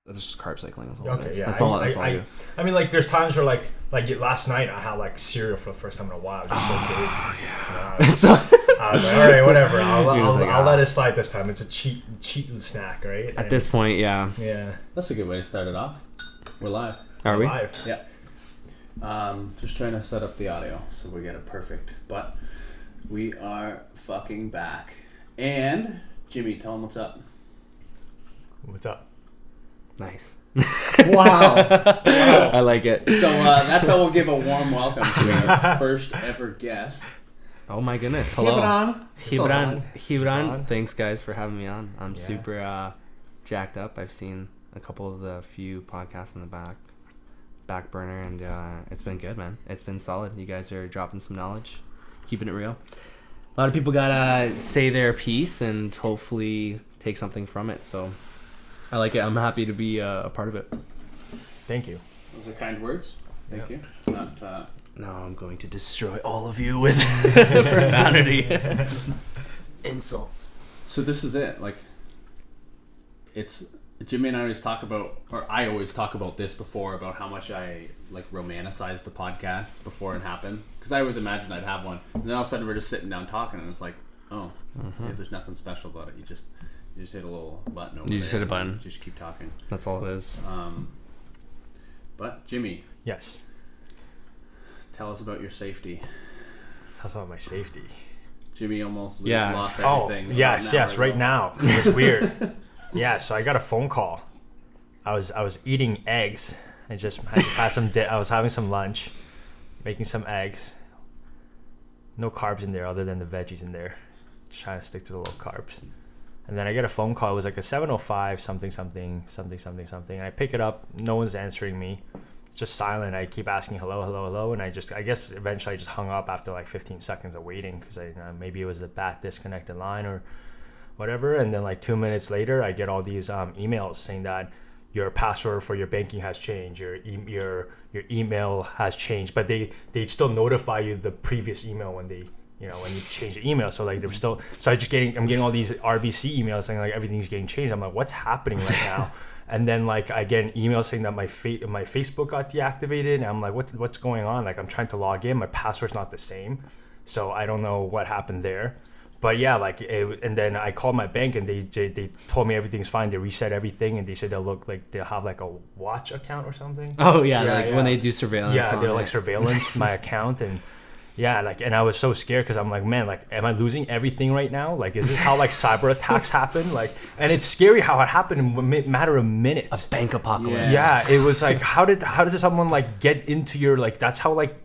That's just carb cycling. That's all Okay, it is. yeah. That's all I do. I mean, like, there's times where, like last night, I had, like, cereal for the first time in a while. I was just so baked. I was like, all right, whatever. I'll let it slide this time. It's a cheat snack, right? At this point, yeah. Yeah. That's a good way to start it off. We're live. Are we? Live. Yeah. Just trying to set up the audio so we get it perfect. But we are fucking back. And Jimmy, tell them what's up. What's up? Nice. Wow. I like it. So that's how we'll give a warm welcome to our first ever guest. Oh my goodness. Hello. Gibran. Gibran. Thanks guys for having me on. I'm super jacked up. I've seen a couple of the few podcasts in the back burner, and it's been good, man. It's been solid. You guys are dropping some knowledge, keeping it real. A lot of people gotta say their piece and hopefully take something from it. So I like it. I'm happy to be a part of it. Thank you. Those are kind words. Thank you. Now I'm going to destroy all of you with profanity. Insults. So this is it. Like, it's Jimmy and I always talk about, or I always talk about this before, about how much I like romanticized the podcast before it happened, because I always imagined I'd have one, and then all of a sudden we're just sitting down talking, and it's like, oh, yeah, there's nothing special about it. You just hit a little button over You just there hit a button. Just keep talking. That's all it is. But Jimmy, Yes. tell us about your safety. Tell us about my safety. Jimmy almost lost Oh, everything. yes, right now. It was weird. Yeah, so I got a phone call. I was eating eggs. I just had some. I was having some lunch, making some eggs. No carbs in there other than the veggies in there. Just trying to stick to the low carbs. And then I get a phone call. It was like a 7:05 something. And I pick it up. No one's answering me. It's just silent. I keep asking hello. And I guess eventually I just hung up after like 15 seconds of waiting, because maybe it was a bad disconnected line or whatever. And then like 2 minutes later, I get all these emails saying that your password for your banking has changed, your email has changed, but they still notify you the previous email when they, when you change the email. So like I'm getting all these RBC emails saying like everything's getting changed. I'm like, what's happening right now? And then like I get an email saying that my Facebook got deactivated, and I'm like, what's going on? Like I'm trying to log in, my password's not the same, so I don't know what happened there. But yeah, and then I called my bank, and they told me everything's fine. They reset everything, and they said they'll have like a watch account or something. Oh yeah, when they do surveillance. Yeah, they're like surveillance my account, and yeah, and I was so scared, because I'm like, man, like, am I losing everything right now? Like, is this how like cyber attacks happen? Like, and it's scary how it happened in a matter of minutes. A bank apocalypse. Yeah, it was like, how did someone like get into your, like, that's how like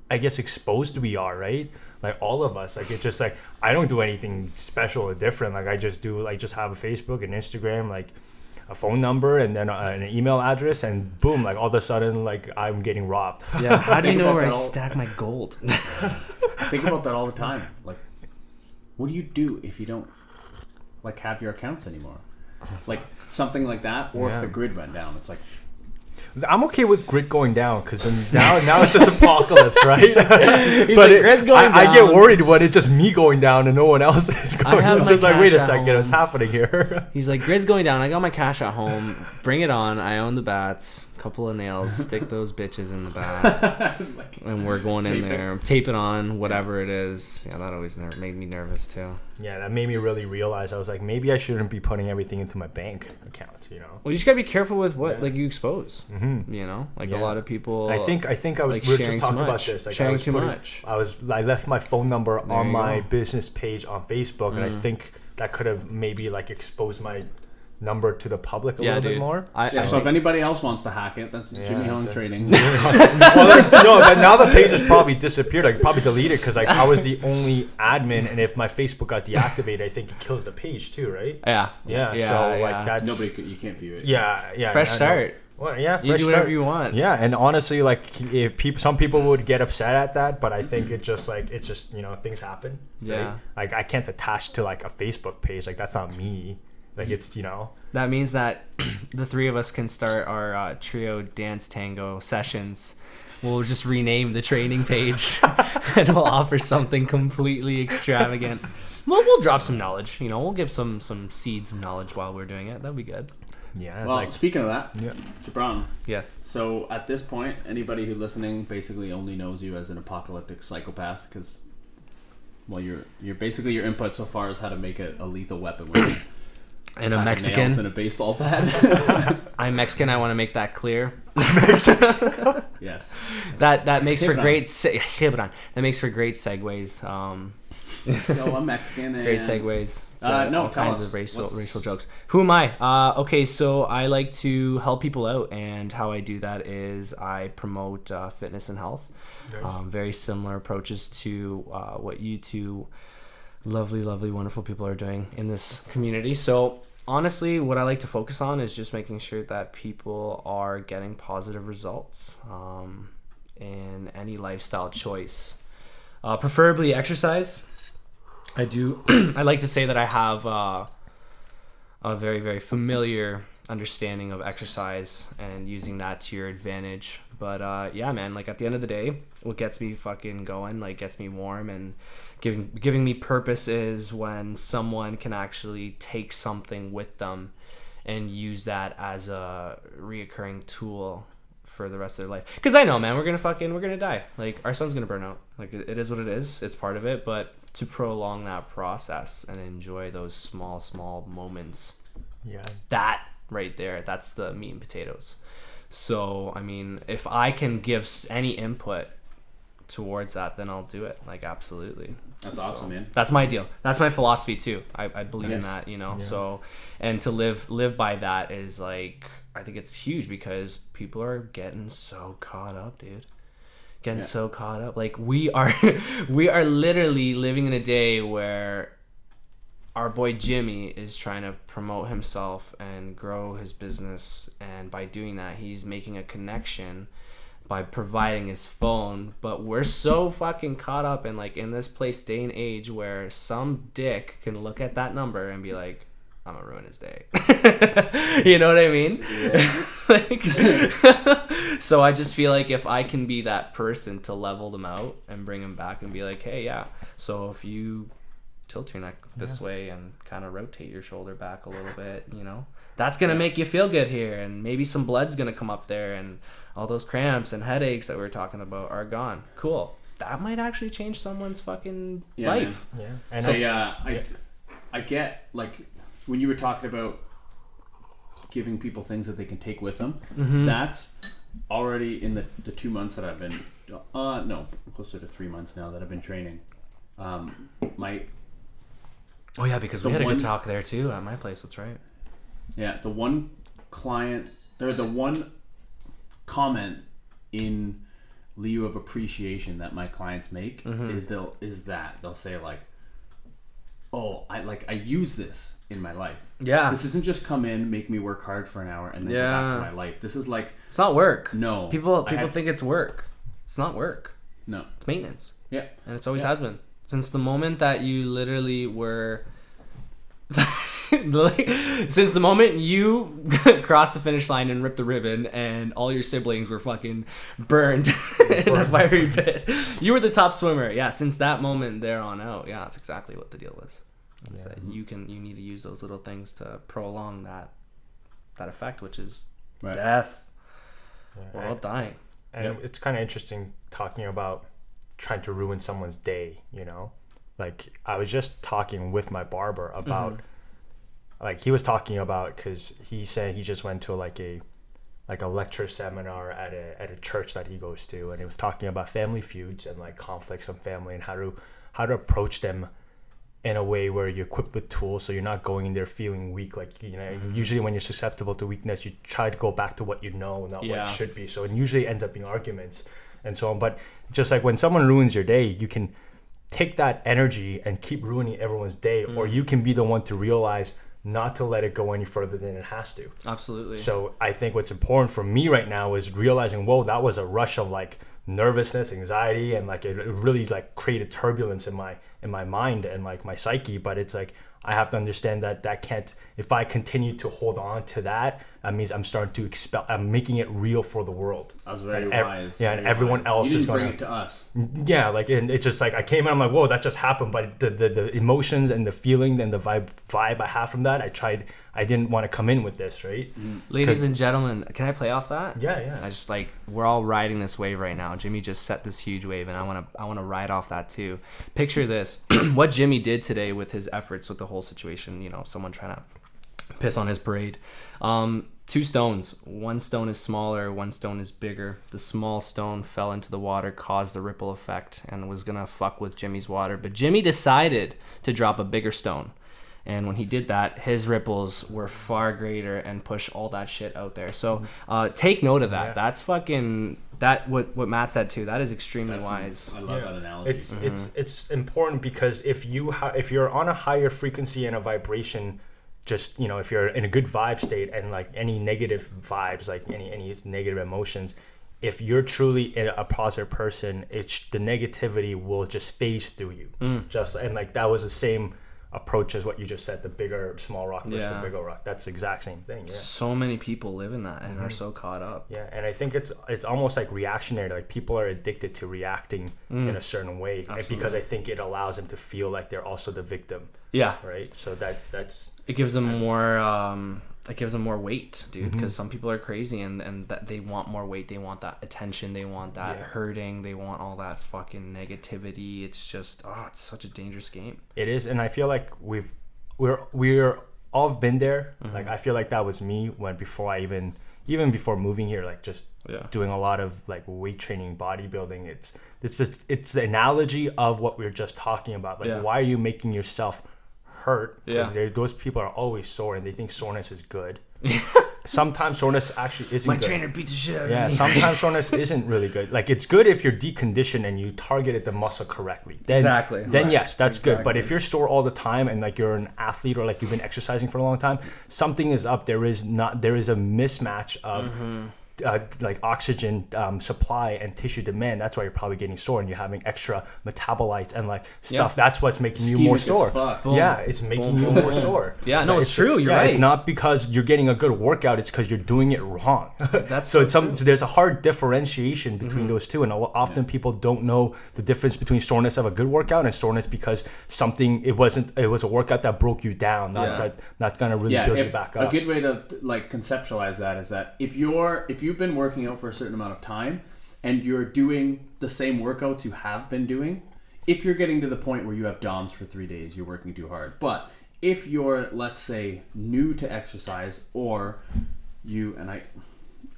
I guess exposed we are, right? Like all of us, like it's just like I don't do anything special or different. Like I just have a Facebook and Instagram, like a phone number, and then an email address, and boom, like all of a sudden, like I'm getting robbed. Yeah, how do you know where I stack my gold? Think about that all the time. Like, what do you do if you don't like have your accounts anymore? Like something like that, or if the grid went down, it's like. I'm okay with grid going down, because now it's just apocalypse, right? But grid's going down. I get worried when it's just me going down and no one else is going down. It's just like, wait a second, what's happening here? He's like, grid's going down. I got my cash at home. Bring it on. I own the bats. Couple of nails. Stick those bitches in the bat. And we're going in there. Tape it on, whatever it is. Yeah, that always made me nervous too. Yeah, that made me really realize. I was like, maybe I shouldn't be putting everything into my bank account, Well, you just gotta be careful with what like you expose. Mm-hmm. A lot of people. I think we were just talking about this. Like, sharing too much. I left my phone number on my business page on Facebook, and I think that could have maybe like exposed my number to the public a little bit more. So if anybody else wants to hack it, that's Jimmy Hong Trading. Well, now the page has probably disappeared. I probably deleted, because like I was the only admin, and if my Facebook got deactivated, I think it kills the page too, right? Yeah. So like that's you can't view it. Yeah. Fresh start. Well, yeah, you do whatever you want. Yeah, and honestly, like some people would get upset at that, but I think it's just things happen. Yeah. Right? Like I can't attach to like a Facebook page. Like that's not me. Like it's That means that the three of us can start our trio dance tango sessions. We'll just rename the training page, and we'll offer something completely extravagant. We'll drop some knowledge. We'll give some seeds of knowledge while we're doing it. That'd be good. Yeah. Well, speaking of that, yeah. Gibran. Yes. So at this point, anybody who's listening basically only knows you as an apocalyptic psychopath because, well, you're basically your input so far is how to make it a lethal weapon. With and a Mexican and a baseball bat. I'm Mexican. I want to make that clear. Yes. That makes for Gibran. great Gibran. That makes for great segues. So I'm Mexican. And Great segues. no, all tell kinds us. of racial jokes. Who am I? Okay, so I like to help people out, and how I do that is I promote fitness and health. Nice. Very similar approaches to what you two lovely, wonderful people are doing in this community. So honestly, what I like to focus on is just making sure that people are getting positive results in any lifestyle choice. Preferably exercise. I do. I like to say that I have a very, very familiar understanding of exercise and using that to your advantage. But yeah, man, like at the end of the day, what gets me fucking going, like gets me warm and giving me purpose is when someone can actually take something with them and use that as a reoccurring tool for the rest of their life. Because I know, man, we're gonna die. Like, our sun's gonna burn out. Like, it is what it is. It's part of it. But to prolong that process and enjoy those small moments, that right there, that's the meat and potatoes. So I mean, if I can give any input towards that, then I'll do it. Like, absolutely. That's awesome, man. That's my deal. That's my philosophy too. I believe in Yes. that, you know. Yeah. So, and to live by that is like, I think it's huge because people are getting so caught up, dude. So caught up. Like, we are literally living in a day where our boy Jimmy is trying to promote himself and grow his business, and by doing that, he's making a connection by providing his phone. But we're so fucking caught up in, like, in this place, day and age, where some dick can look at that number and be like, I'm gonna ruin his day. You know what I mean? Yeah. Like, so I just feel like if I can be that person to level them out and bring them back and be like, hey, yeah, so if you tilt your neck this way and kind of rotate your shoulder back a little bit, you know, that's gonna make you feel good here, and maybe some blood's gonna come up there, and all those cramps and headaches that we were talking about are gone. Cool. That might actually change someone's fucking life. Man. Yeah. And So I get, like, when you were talking about giving people things that they can take with them, that's already in the 2 months that I've been, no, closer to 3 months now that I've been training. Oh yeah, because we had a good talk there too at my place. That's right. Yeah, the one client, the one comment in lieu of appreciation that my clients make is they'll say, like, oh, I use this in my life. Yeah. This isn't just come in, make me work hard for an hour, and then go back to my life. This is like, it's not work. No. People think it's work. It's not work. No. It's maintenance. Yeah. And it's always has been. Since the moment that you literally were since the moment you crossed the finish line and ripped the ribbon and all your siblings were fucking burned in a fiery pit, you were the top swimmer. Yeah, since that moment there on out, yeah, that's exactly what the deal was. It's that you need to use those little things to prolong that effect, which is death. We're all dying. And it's kind of interesting talking about trying to ruin someone's day, you know? Like, I was just talking with my barber about, like, he was talking about, because he said he just went to like a lecture seminar at a church that he goes to, and he was talking about family feuds and like conflicts of family and how to approach them in a way where you're equipped with tools, so you're not going in there feeling weak. Like, you know, usually when you're susceptible to weakness, you try to go back to what you know, not what it should be. So it usually ends up being arguments and so on. But just like when someone ruins your day, you can take that energy and keep ruining everyone's day, or you can be the one to realize not to let it go any further than it has to. Absolutely. So I think what's important for me right now is realizing, whoa, that was a rush of like nervousness, anxiety, and like it really like created turbulence in my mind and like my psyche. But it's like, I have to understand that can't, if I continue to hold on to that means I'm starting to I'm making it real for the world. That was very wise. Yeah, and everyone else is going to bring it to us. Yeah, like, and it's just like I came in, I'm like, whoa, that just happened. But the emotions and the feeling and the vibe I have from that, I didn't want to come in with this, right? Ladies and gentlemen, can I play off that? Yeah. I just like, we're all riding this wave right now. Jimmy just set this huge wave, and I want to ride off that too. Picture this: what Jimmy did today with his efforts with the whole situation. You know, someone trying to piss on his parade. 2 stones. One stone is smaller, one stone is bigger. The small stone fell into the water, caused a ripple effect, and was gonna fuck with Jimmy's water. But Jimmy decided to drop a bigger stone. And when he did that, his ripples were far greater and push all that shit out there. So take note of that. Yeah. That's fucking what Matt said too. That is extremely wise. I love that analogy. It's important because if you're on a higher frequency and a vibration, just, you know, if you're in a good vibe state and like any negative vibes, like any negative emotions, if you're truly a positive person, the negativity will just phase through you. And like that was the same approach as what you just said, the small rock versus the bigger rock. That's the exact same thing. Yeah. So many people live in that and are so caught up. Yeah, and I think it's almost like reactionary. Like people are addicted to reacting in a certain way. Because I think it allows them to feel like they're also the victim. Yeah. Right. So that's it gives them more. It gives them more weight, dude, because some people are crazy and that they want more weight. They want that attention. They want that hurting. They want all that fucking negativity. It's just, it's such a dangerous game. It is, and I feel like we're all been there. Like I feel like that was me before I even before moving here, like just doing a lot of like weight training, bodybuilding. It's the analogy of what we were just talking about. Like why are you making yourself hurt? Because those people are always sore and they think soreness is good. Sometimes soreness actually isn't My good. trainer beat the shit out of me. Sometimes soreness isn't really good. Like it's good if you're deconditioned and you targeted the muscle correctly. Then yes, that's good. But if you're sore all the time and like you're an athlete or like you've been exercising for a long time, something is up. There is a mismatch of like oxygen supply and tissue demand. That's why you're probably getting sore and you're having extra metabolites and like stuff. That's what's making you more sore. It's making you more sore. It's true. You're right. It's not because you're getting a good workout. It's because you're doing it wrong. So there's a hard differentiation between those two, and often people don't know the difference between soreness of a good workout and soreness because it was a workout that broke you down, not gonna really build you back up. A good way to like conceptualize that is that if you've been working out for a certain amount of time and you're doing the same workouts you have been doing, if you're getting to the point where you have DOMs for 3 days, you're working too hard. But if you're, let's say, new to exercise, or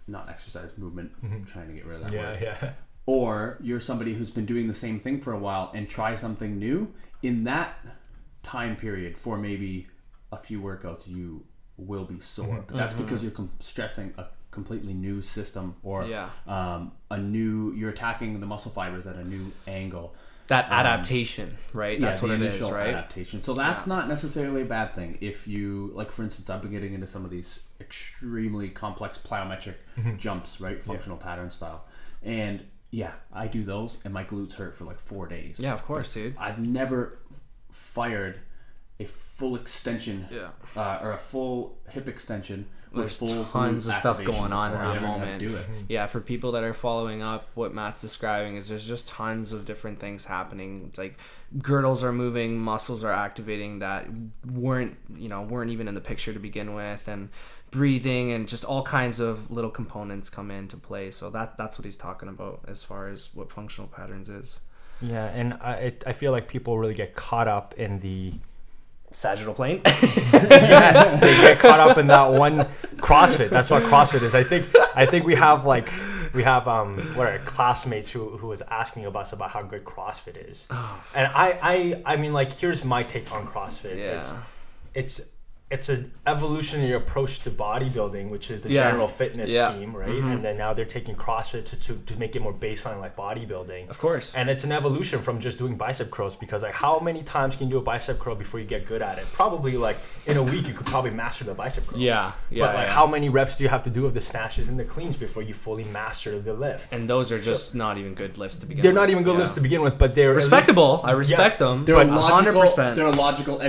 not exercise, movement, I'm trying to get rid of that word. Or you're somebody who's been doing the same thing for a while and try something new, in that time period for maybe a few workouts, you will be sore. But that's because you're stressing a completely new system, or you're attacking the muscle fibers at a new angle. That adaptation, right? That's what it is, right? Adaptation. So that's not necessarily a bad thing. If you, like, for instance, I've been getting into some of these extremely complex plyometric jumps, right? Functional pattern style. And I do those and my glutes hurt for like 4 days. Yeah, of course, dude. I've never fired a full extension or a full hip extension with full tons of stuff going on in that moment. Do it. Yeah, for people that are following up, what Matt's describing is there's just tons of different things happening. Like girdles are moving, muscles are activating that weren't even in the picture to begin with, and breathing and just all kinds of little components come into play. So that's what he's talking about as far as what functional patterns is. Yeah, and I feel like people really get caught up in the sagittal plane. Yes, they get caught up in that one CrossFit. That's what CrossFit is. I think we have what are classmates who was asking us about how good CrossFit is. And I mean, like, here's my take on CrossFit. It's an evolutionary approach to bodybuilding, which is the general fitness scheme, right? And then now they're taking CrossFit to make it more baseline like bodybuilding. Of course. And it's an evolution from just doing bicep curls, because like how many times can you do a bicep curl before you get good at it? Probably like in a week you could probably master the bicep curl. But like how many reps do you have to do of the snatches and the cleans before you fully master the lift? And those are just not even good lifts to begin with. They're not even good lifts to begin with, but they're respectable. I respect them. They're 100%. They're a logical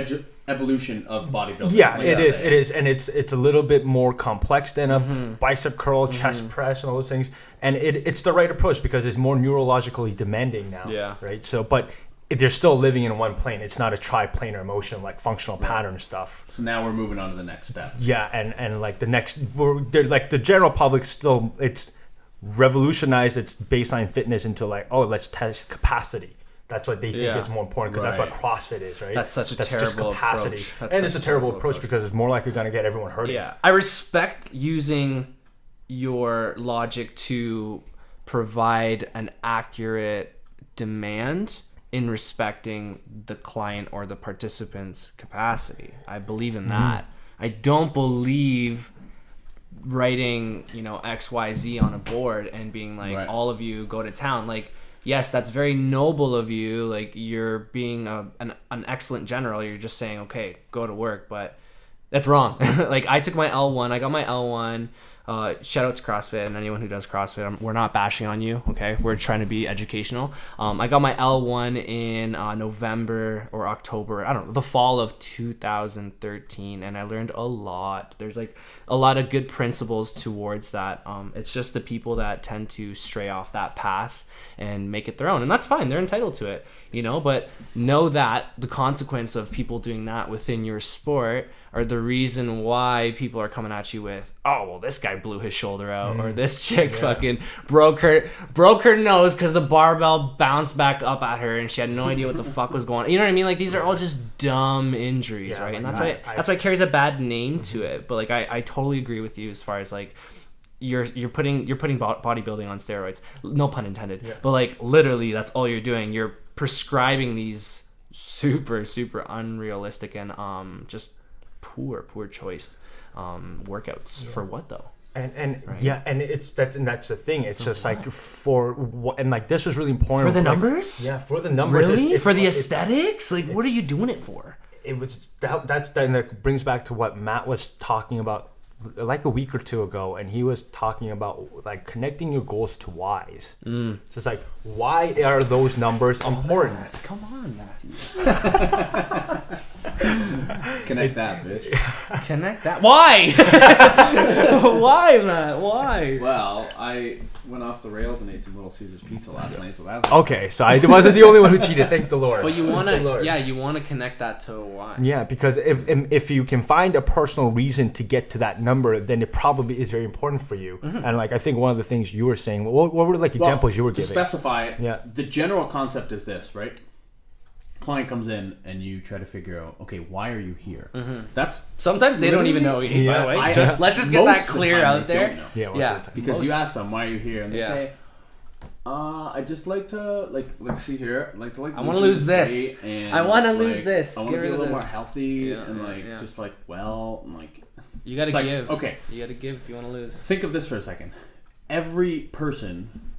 evolution of bodybuilding. It is, and it's a little bit more complex than a bicep curl, chest press, and all those things. And it's the right approach because it's more neurologically demanding now. Right. So, but they're still living in one plane. It's not a triplanar motion like functional pattern stuff. So now we're moving on to the next step. Yeah, and like they're like the general public still, it's revolutionized its baseline fitness into like, oh, let's test capacity. That's what they think is more important because that's what CrossFit is, right? That's such a terrible approach. And it's a terrible approach because it's more likely going to get everyone hurting. Yeah, I respect using your logic to provide an accurate demand in respecting the client or the participant's capacity. I believe in that. I don't believe writing, XYZ on a board and being like, all of you go to town. Like, yes, that's very noble of you. Like, you're being an excellent general. You're just saying, okay, go to work. But that's wrong. Like, I took my L1. I got my L1. Shout out to CrossFit and anyone who does CrossFit. We're not bashing on you, okay? We're trying to be educational. I got my L1 in November or October, I don't know, the fall of 2013, and I learned a lot. There's like a lot of good principles towards that. It's just the people that tend to stray off that path and make it their own, and that's fine. They're entitled to it, but know that the consequence of people doing that within your sport are the reason why people are coming at you with, oh, well, this guy blew his shoulder out, or this chick fucking broke her nose because the barbell bounced back up at her and she had no idea what the fuck was going on. You know what I mean? Like, these are all just dumb injuries, right? And that's why it carries a bad name to it. But like, I totally agree with you as far as like, you're putting bodybuilding on steroids, no pun intended. But like, literally, that's all you're doing. You're prescribing these super unrealistic and just poor choice workouts for what though? And right? Yeah, and that's the thing. It's just like and like this was really important for the like, numbers. Yeah, for the numbers. Really? It's for the aesthetics? Like, what are you doing it for? It was that brings back to what Matt was talking about like a week or two ago, and he was talking about like connecting your goals to whys. So it's like, why are those numbers important? Come on, Matthew. Connect that, bitch. Connect that. Why? Why, Matt? Why? Well, I went off the rails and ate some Little Caesars pizza last night, so that's okay. So I wasn't the only one who cheated. Thank the Lord. But you want to connect that to a why. Yeah, because if you can find a personal reason to get to that number, then it probably is very important for you. And like, I think one of the things you were saying, what were like examples you were giving? To specify, the general concept is this, right? Client comes in and you try to figure out, okay, why are you here? That's sometimes they don't even know. By the way, let's just get that clear out there. Yeah, because you ask them, why are you here, and they say, I just like to let's see here, I want to lose this. I want to lose this. I want to be a little more healthy and just like you gotta give. Okay, you gotta give if you want to lose. Think of this for a second. Every person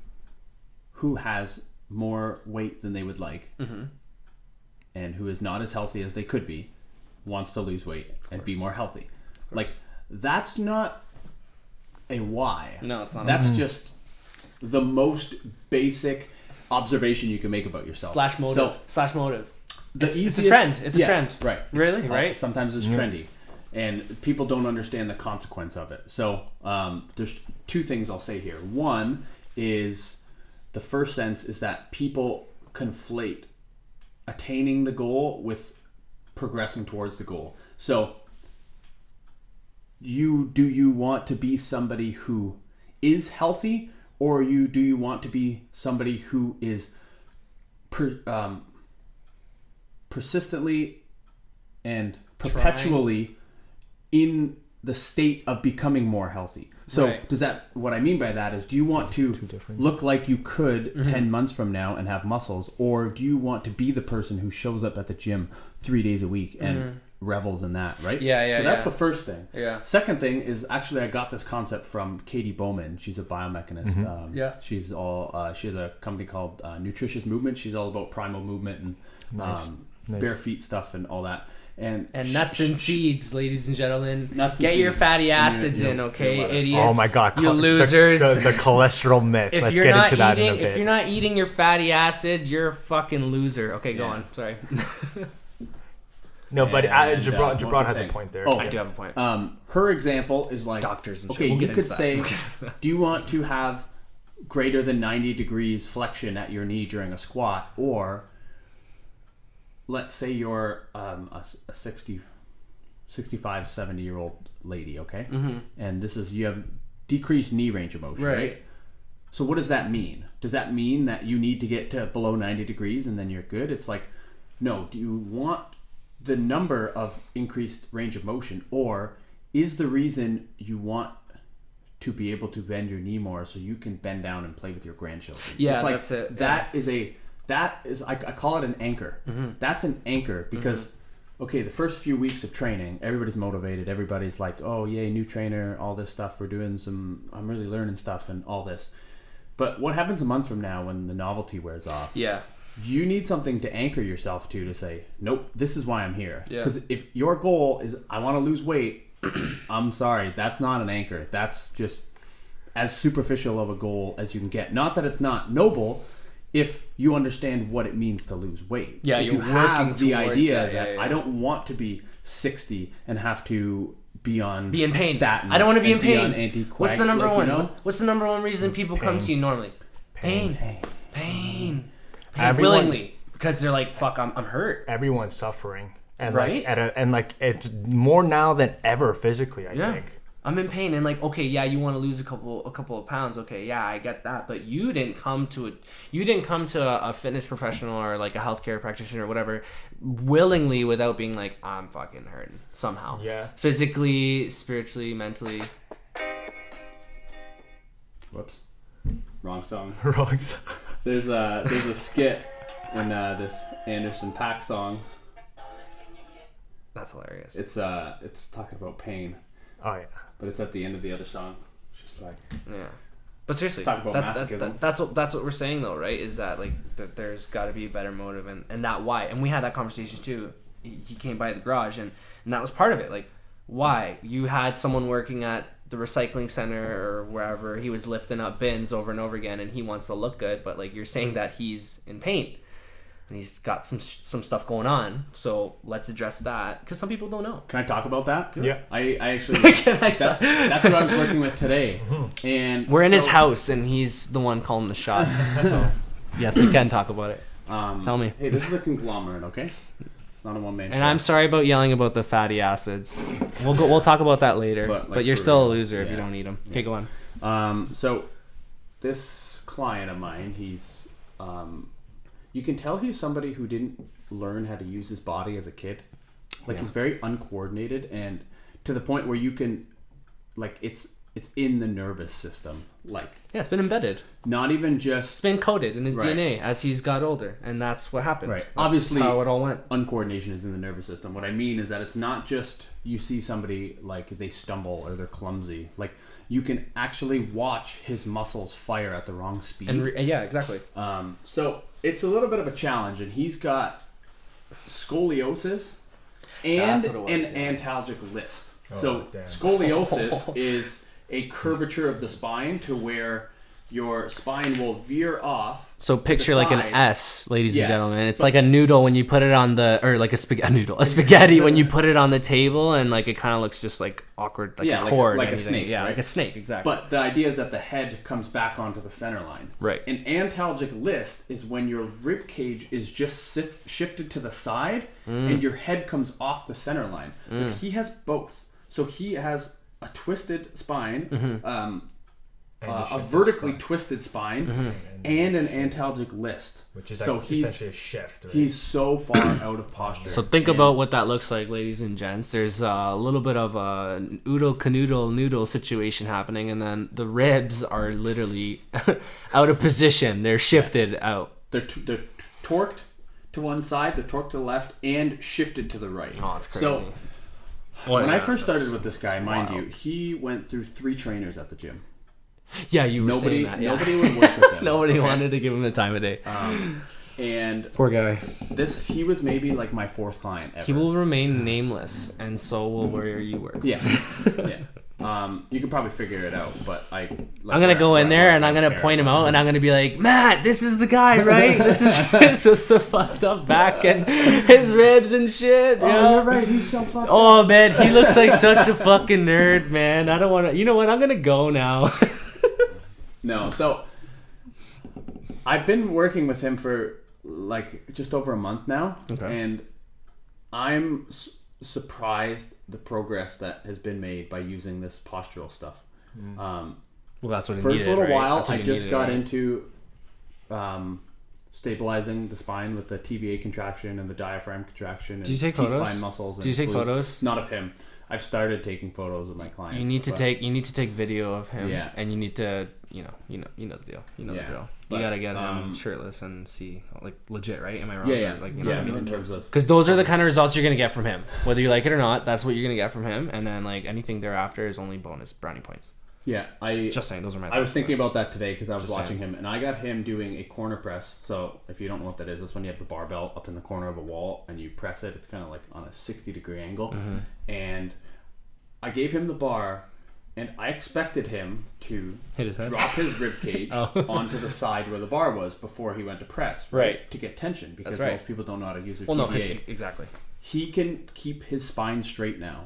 who has more weight than they would like. And who is not as healthy as they could be, wants to lose weight and be more healthy. Like, that's not a why. No, it's not. That's just the most basic observation you can make about yourself. Slash motive. It's a trend. It's a trend. Right. Really? Right? Sometimes it's trendy. And people don't understand the consequence of it. So there's two things I'll say here. One is, the first sense is that people conflate attaining the goal with progressing towards the goal. So do you want to be somebody who is healthy, or do you want to be somebody who is persistently and perpetually in the state of becoming more healthy? So what I mean by that is, do you want to look like you could 10 months from now and have muscles, or do you want to be the person who shows up at the gym 3 days a week and revels in that, right? So that's the first thing. Second thing is, actually, I got this concept from Katie Bowman. She's a biomechanist. She has a company called Nutritious Movement. She's all about primal movement and bare feet stuff and all that. And nuts and seeds, ladies and gentlemen. Get your fatty acids in, okay, idiots. Oh my God, you losers. The cholesterol myth. Let's get into that in a bit. If you're not eating your fatty acids, you're a fucking loser. Okay, go on. Sorry. No, but Gibran has a point there. I do have a point. Her example is like, doctors and okay, you could say, do you want to have greater than 90 degrees flexion at your knee during a squat, or let's say you're a 60, 65, 70-year-old lady, okay? Mm-hmm. And you have decreased knee range of motion, right? So what does that mean? Does that mean that you need to get to below 90 degrees and then you're good? It's like, no, do you want the number of increased range of motion, or is the reason you want to be able to bend your knee more so you can bend down and play with your grandchildren? Yeah, it's like, that's it. That is I call it an anchor. Mm-hmm. That's an anchor because, okay, the first few weeks of training, everybody's motivated. Everybody's like, oh, yay, new trainer, all this stuff. I'm really learning stuff and all this. But what happens a month from now when the novelty wears off? Yeah. You need something to anchor yourself to say, nope, this is why I'm here. Yeah. Because if your goal is, I want to lose weight, I'm sorry, that's not an anchor. That's just as superficial of a goal as you can get. Not that it's not noble if you understand what it means to lose weight. Yeah, if you're you have working the towards idea that, that I don't want to be 60 and have to be in pain. Statins. I don't want to be in pain. What's the number one? What's the number one reason people come to you normally? Pain. Willingly, because they're like, "Fuck, I'm hurt." Everyone's suffering, and right? Like it's more now than ever physically. I think I'm in pain, and like, okay, yeah, you want to lose a couple of pounds. Okay, yeah, I get that, but you didn't come to a fitness professional or like a healthcare practitioner or whatever willingly without being like, I'm fucking hurting somehow. Yeah. Physically, spiritually, mentally. Whoops. Wrong song. Wrong song. There's a skit in this Anderson .Paak song. That's hilarious. It's talking about pain. Oh yeah. But it's at the end of the other song. It's just like, yeah. But seriously, talk about masochism. That's what we're saying though, right? Is that like there's got to be a better motive and that why. And we had that conversation too. He came by the garage and that was part of it. Like, why? You had someone working at the recycling center or wherever, he was lifting up bins over and over again and he wants to look good, but like you're saying that he's in pain and he's got some stuff going on, so let's address that because some people don't know. Can I talk about that? Yeah. I actually that's what I was working with today, and we're in his house and he's the one calling the shots. So yes, we can talk about it. Tell me. Hey, this is a conglomerate, okay? It's not a one-man show. And I'm sorry about yelling about the fatty acids. We'll talk about that later. But you're still a loser if you don't eat them. Okay, go on. So this client of mine, he's you can tell he's somebody who didn't learn how to use his body as a kid. Like he's very uncoordinated, and to the point where you can, like, it's in the nervous system. Like, yeah, it's been embedded. Not even just, it's been coded in his DNA as he's got older, and that's what happened. Right. That's obviously how it all went. Uncoordination is in the nervous system. What I mean is that it's not just you see somebody like they stumble or they're clumsy. Like, you can actually watch his muscles fire at the wrong speed. Yeah, exactly. So it's a little bit of a challenge, and he's got scoliosis and an antalgic list. Scoliosis is a curvature of the spine to where your spine will veer off. So picture like an S, ladies and gentlemen. It's like a noodle when you put it on a spaghetti when you put it on the table, and like it kind of looks just like awkward, like a cord, like a snake. Yeah, right? like a snake, exactly. But the idea is that the head comes back onto the center line. Right. An antalgic list is when your rib cage is just shifted to the side and your head comes off the center line. But he has both. So he has a twisted spine, a vertically twisted spine, and an antalgic list. Which is essentially a shift. Right? He's so far out of posture. So think about what that looks like, ladies and gents. There's a little bit of a noodle situation happening, and then the ribs are literally out of position. They're shifted out. They're torqued to one side, they're torqued to the left, and shifted to the right. Oh, it's crazy. So when I first started with this guy, mind you, he went through 3 trainers at the gym. Yeah, you were saying that. Yeah. Nobody would work with him. Nobody wanted to give him the time of day. And poor guy. He was maybe like my 4th client ever. He will remain nameless, and so will where you work. Yeah. You can probably figure it out, but I'm gonna go in there and I'm gonna point him out, and I'm gonna be like, Matt, this is the guy, right? This is just the fucked up back and his ribs and shit. Oh, you're right. He's so fucked up. Oh man, he looks like such a fucking nerd, man. I don't want to. You know what? I'm gonna go now. No, so I've been working with him for like just over a month now, and I'm surprised the progress that has been made by using this postural stuff. Well, that's what it first needed, little right? while That's what I you just needed, got right? into stabilizing the spine with the TVA contraction and the diaphragm contraction and Do you take T-spine photos? muscles. And Do you take glutes. photos? Not of him. I've started taking photos of my clients. You need to take video of him, Yeah. and you need to, you know the deal. You know the drill. But, You gotta get him shirtless and see, like, legit, right? Am I wrong? Yeah. Like, you know what I mean? In terms of Because those are the kind of results you're gonna get from him, whether you like it or not. That's what you're gonna get from him, and then like anything thereafter is only bonus brownie points. yeah, Just saying, those are my. I was thinking about that today because I was Just watching saying. him, and I got him doing a corner press. So if you don't know what that is, that's when you have the barbell up in the corner of a wall and you press it. It's kind of like on a 60-degree angle, and I gave him the bar, and I expected him to Hit his head? drop his rib cage onto the side where the bar was before he went to press, Right. to get tension, because That's right. most people don't know how to use their Well, no, TVA. exactly. He can keep his spine straight now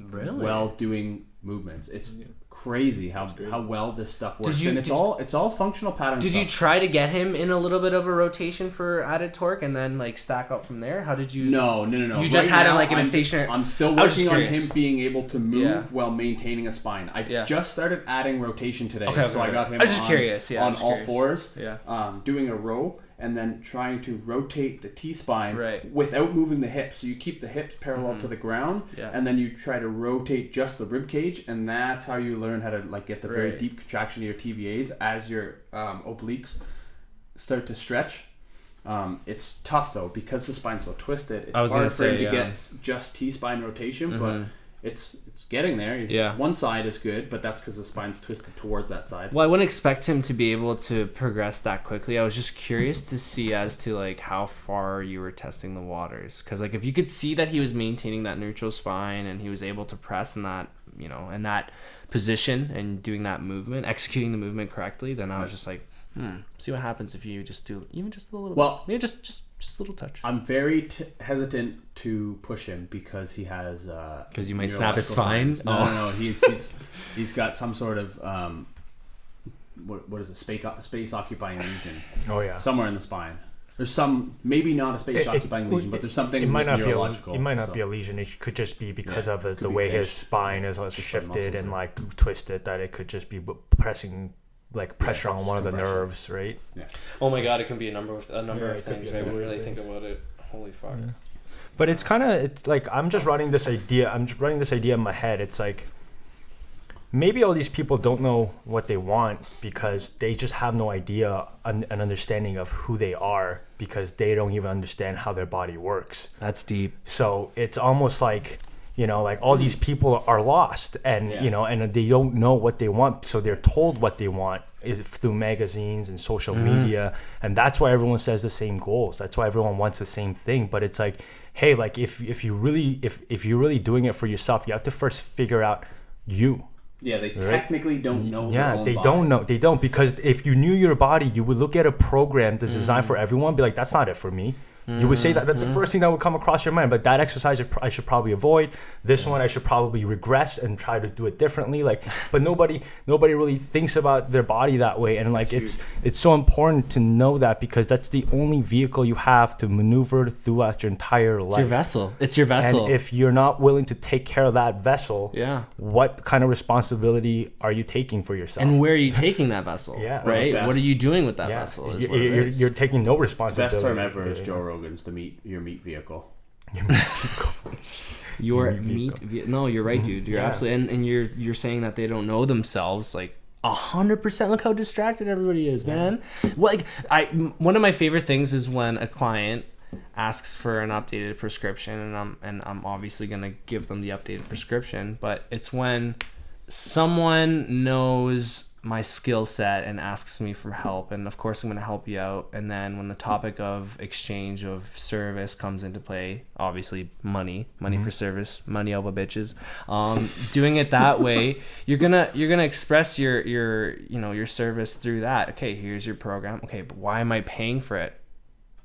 Really? while doing movements. It's crazy how well this stuff works, you- and it's all functional pattern Did stuff. you try to get him in a little bit of a rotation for added torque and then like stack up from there? How did you? No. You just had him, like, in a stationary- I'm still I was just working on curious. him being able to move Yeah. while maintaining a spine. I Yeah. just started adding rotation today, Okay, so I got him. I was just curious. Yeah, I on was all curious. fours. Yeah. Doing a row and then trying to rotate the T-spine Right. without moving the hips. So you keep the hips parallel to the ground, Yeah. and then you try to rotate just the rib cage, and that's how you learn how to like get the very Right. deep contraction of your TVAs as your obliques start to stretch. It's tough though because the spine's so twisted. It's I was hard gonna for him say, to get just T-spine rotation, but it's getting there. One side is good, but that's because the spine's twisted towards that side. Well, I wouldn't expect him to be able to progress that quickly. I was just curious to see as to like how far you were testing the waters, because like if you could see that he was maintaining that neutral spine and he was able to press in that, you know, in that position and doing that movement, executing the movement correctly, then I was just like, see what happens if you just do even just a little Well, bit. Maybe just a little touch. I'm very hesitant to push him because he has Because you might snap his spine. neurological signs. No, he's got some sort of what is it, space occupying lesion Oh yeah. somewhere in the spine. There's some, maybe not a space occupying lesion, but there's something It might not neurological. be. It might not so. be a lesion. It could just be because of could the be way his pinched. spine is Just by shifted muscles, and yeah. like twisted. That it could just be pressing, like pressure on just one of the compression. nerves, right? Yeah. Oh my god, it can be a number of it could things, be a right? number We of really think things. about it. Holy fuck. Yeah. But it's like I'm just running this idea. I'm just running this idea in my head. It's like maybe all these people don't know what they want because they just have no idea an understanding of who they are because they don't even understand how their body works. That's deep. So it's almost like, you know, like all these people are lost and, Yeah. you know, and they don't know what they want. So they're told what they want is through magazines and social media. And that's why everyone says the same goals. That's why everyone wants the same thing. But it's like, hey, like if you're really doing it for yourself, you have to first figure out you. Yeah, they technically don't know. Yeah, their own they body. don't know. They don't, because if you knew your body, you would look at a program that's designed for everyone, be like, that's not it for me. You would say that's the first thing that would come across your mind. But that exercise I should probably avoid. This one I should probably regress and try to do it differently. Like, but nobody really thinks about their body that way. And like it's so important to know that because that's the only vehicle you have to maneuver throughout your entire life. It's your vessel. It's your vessel. And if you're not willing to take care of that vessel, Yeah. what kind of responsibility are you taking for yourself? And where are you taking that vessel? Yeah. Right? Or the What are you doing with that yeah, vessel? Is what it is. you're taking no The responsibility. best term ever is Joe Rogan's your meat vehicle. Your meat. No, you're right, dude. You're Yeah. absolutely. And you're saying that they don't know themselves. Like 100%. Look how distracted everybody is, man. Well, like one of my favorite things is when a client asks for an updated prescription, and I'm obviously gonna give them the updated prescription. But it's when someone knows my skill set and asks me for help, and of course I'm going to help you out. And then when the topic of exchange of service comes into play, obviously money for service, money over bitches, doing it that way, you're gonna express your service through that. Okay, here's your program. Okay, but why am I paying for it?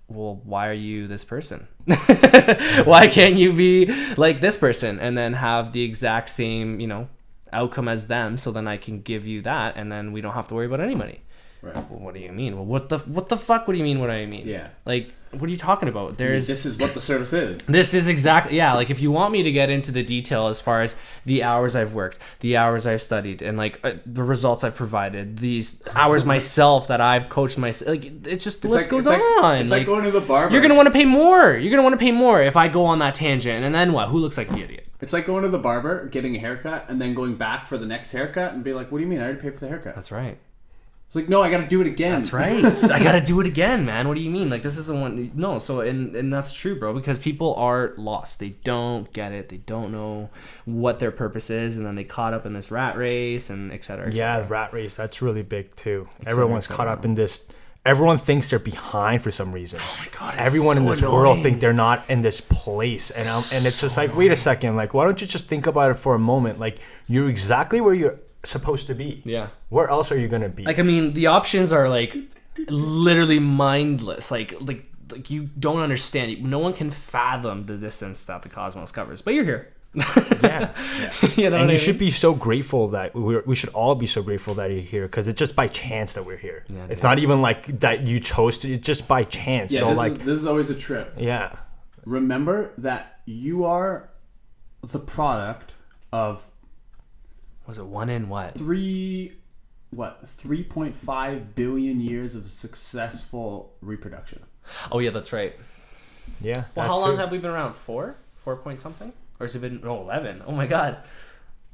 Well, why are you this person? Why can't you be like this person and then have the exact same outcome as them, so then I can give you that, and then we don't have to worry about any money. Right. Well, what do you mean? Well, what the fuck? What do you mean? What do I mean? Yeah. Like, what are you talking about? There's This is what the service is. This is exactly, yeah, like if you want me to get into the detail as far as the hours I've worked, the hours I've studied, and like the results I've provided, these hours myself that I've coached myself, like it's just the list goes on. It's like going to the barber. You're going to want to pay more. You're going to want to pay more if I go on that tangent. And then what? Who looks like the idiot? It's like going to the barber, getting a haircut, and then going back for the next haircut and be like, what do you mean? I already paid for the haircut. That's right. It's like, no, I got to do it again. That's right. I got to do it again, man. What do you mean? Like, this isn't one. No, so, and that's true, bro, because people are lost. They don't get it. They don't know what their purpose is, and then they caught up in this rat race and et cetera. Yeah, the rat race. That's really big, too. Everyone's caught up in this. Everyone thinks they're behind for some reason. Oh my god! Everyone in this world think they're not in this place, and it's just like, wait a second, like, why don't you just think about it for a moment? Like, you're exactly where you're supposed to be. Yeah. Where else are you gonna be? Like, I mean, the options are like literally mindless. Like you don't understand. No one can fathom the distance that the cosmos covers. But you're here. Yeah. You know, and you should be so grateful that we should all be so grateful that you're here, because it's just by chance that we're here. Yeah, it's not even like that you chose to. It's just by chance. Yeah, so this is always a trip. Yeah. Remember that you are the product of was it one in what? 3.5 billion years of successful reproduction. Oh yeah, that's right. Yeah. Well, how long have we been around? 4 point something? Or has it been 11? Oh my god.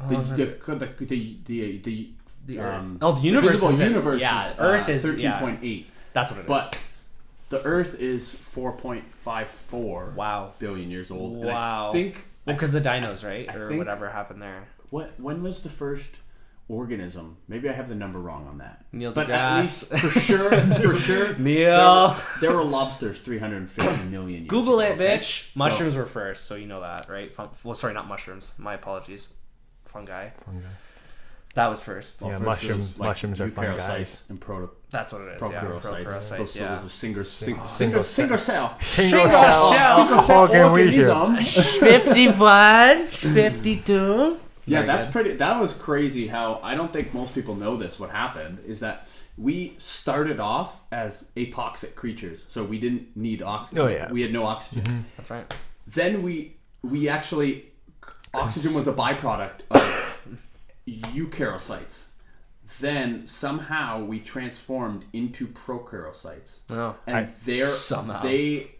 The the universe. The universe. Yeah, is, Earth is 13.8. Yeah, that's what it is. But the Earth is 4.54 wow, billion years old. Wow. And I think because the dinos, right, or think- whatever happened there. when was the first organism? Maybe I have the number wrong on that. Neil But deGrasse. at least for sure, Neil. there were lobsters 350 million years Google ago, it, okay? bitch. Mushrooms were first, so you know that, right? Well, sorry, not mushrooms. My apologies. Fungi. That was first. Yeah, First mushrooms. it was, like, Mushrooms are fun eukaryocytes guys. and That's what it is. prokaryocytes. Yeah, Those yeah. cells are single Single cell. Single Single cell organism. 51, 52. Yeah, Very that's good. pretty. That was crazy. How I don't think most people know this. What happened is that we started off as apoxic creatures, so we didn't need oxygen. Oh, yeah. We had no oxygen. That's right. Then we actually oxygen was a byproduct of eukaryocytes. Then somehow we transformed into prokaryocytes, Oh, and somehow. they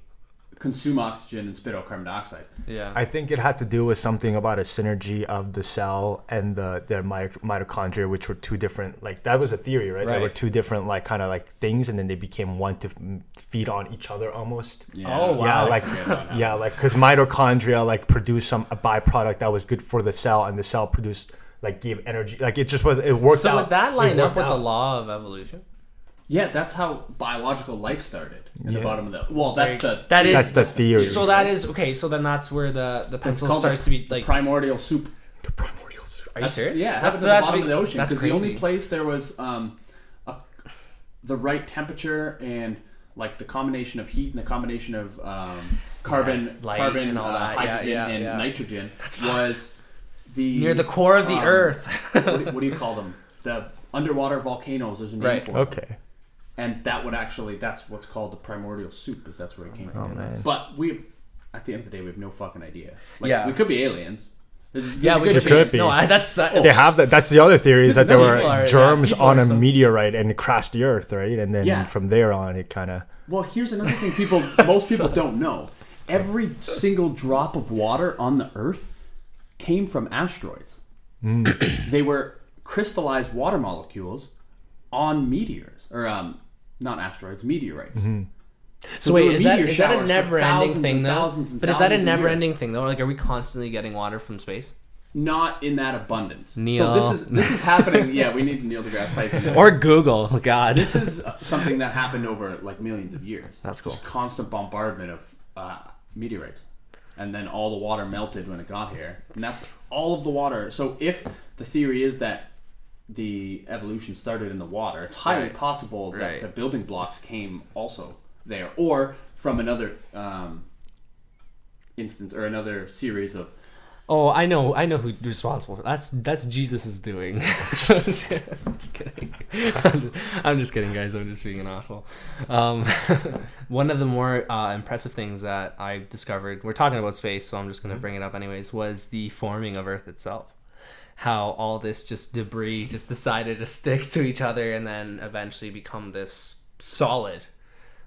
consume oxygen and spit out carbon dioxide. yeah. I think it had to do with something about a synergy of the cell and the mitochondria, which were two different. Like, that was a theory, right? They were Right. two different, like, kind of like things, and then they became one to feed on each other almost. Yeah. Oh, wow. Yeah, like forget about that. yeah, like because mitochondria like produced a byproduct that was good for the cell, and the cell produced like gave energy. Like, it just was, it worked So out. would that It line up worked with the out. law of evolution? Yeah, that's how biological life started in the Yeah. bottom of the. Well, that's the. That's the theory. So that is okay. So then that's where the pencil called starts to be like. primordial soup. The primordial soup. Are you serious? Yeah, it that's happened at the bottom of the ocean. That's Because crazy. the only place there was the right temperature and like the combination of heat and the combination of carbon, Yes, light and all that. Yeah, hydrogen, yeah, and yeah. nitrogen was the Near the core of the Earth. what do you call them? The underwater volcanoes. There's a name Right. for them. Okay. And that would actually, that's what's called the primordial soup, because that's where it came from. man. But at the end of the day, we have no fucking idea. Like, Yeah. we could be aliens. There's Yeah, a we good could chance. could be. No, that's They have that. That's the other theory, is that there People were are- germs people on are a so- meteorite and it crashed the Earth, right? And then Yeah. from there on, it kind of. Well, here's another thing most people don't know. Every single drop of water on the Earth came from asteroids. They were crystallized water molecules on meteors, or not asteroids, meteorites. So there wait, were is that meteor a showers for never-ending thousands thing and though? thousands and But is that a thousands of years. never-ending thing though? Like, are we constantly getting water from space? Not in that abundance. Neil. So this is happening. Yeah, we need Neil deGrasse Tyson. in. Or Google? Oh, God. This is something that happened over like millions of years. That's cool. Just constant bombardment of meteorites, and then all the water melted when it got here, and that's all of the water. So if the theory is that the evolution started in the water, it's highly Right. possible that Right. the building blocks came also there, or from another instance or another series of. Oh, I know who's responsible for that. That's Jesus is doing. Just kidding. I'm just kidding, guys. I'm just being an asshole. One of the more impressive things that I discovered, we're talking about space, so I'm just going to bring it up anyways, was the forming of Earth itself. How all this just debris just decided to stick to each other and then eventually become this solid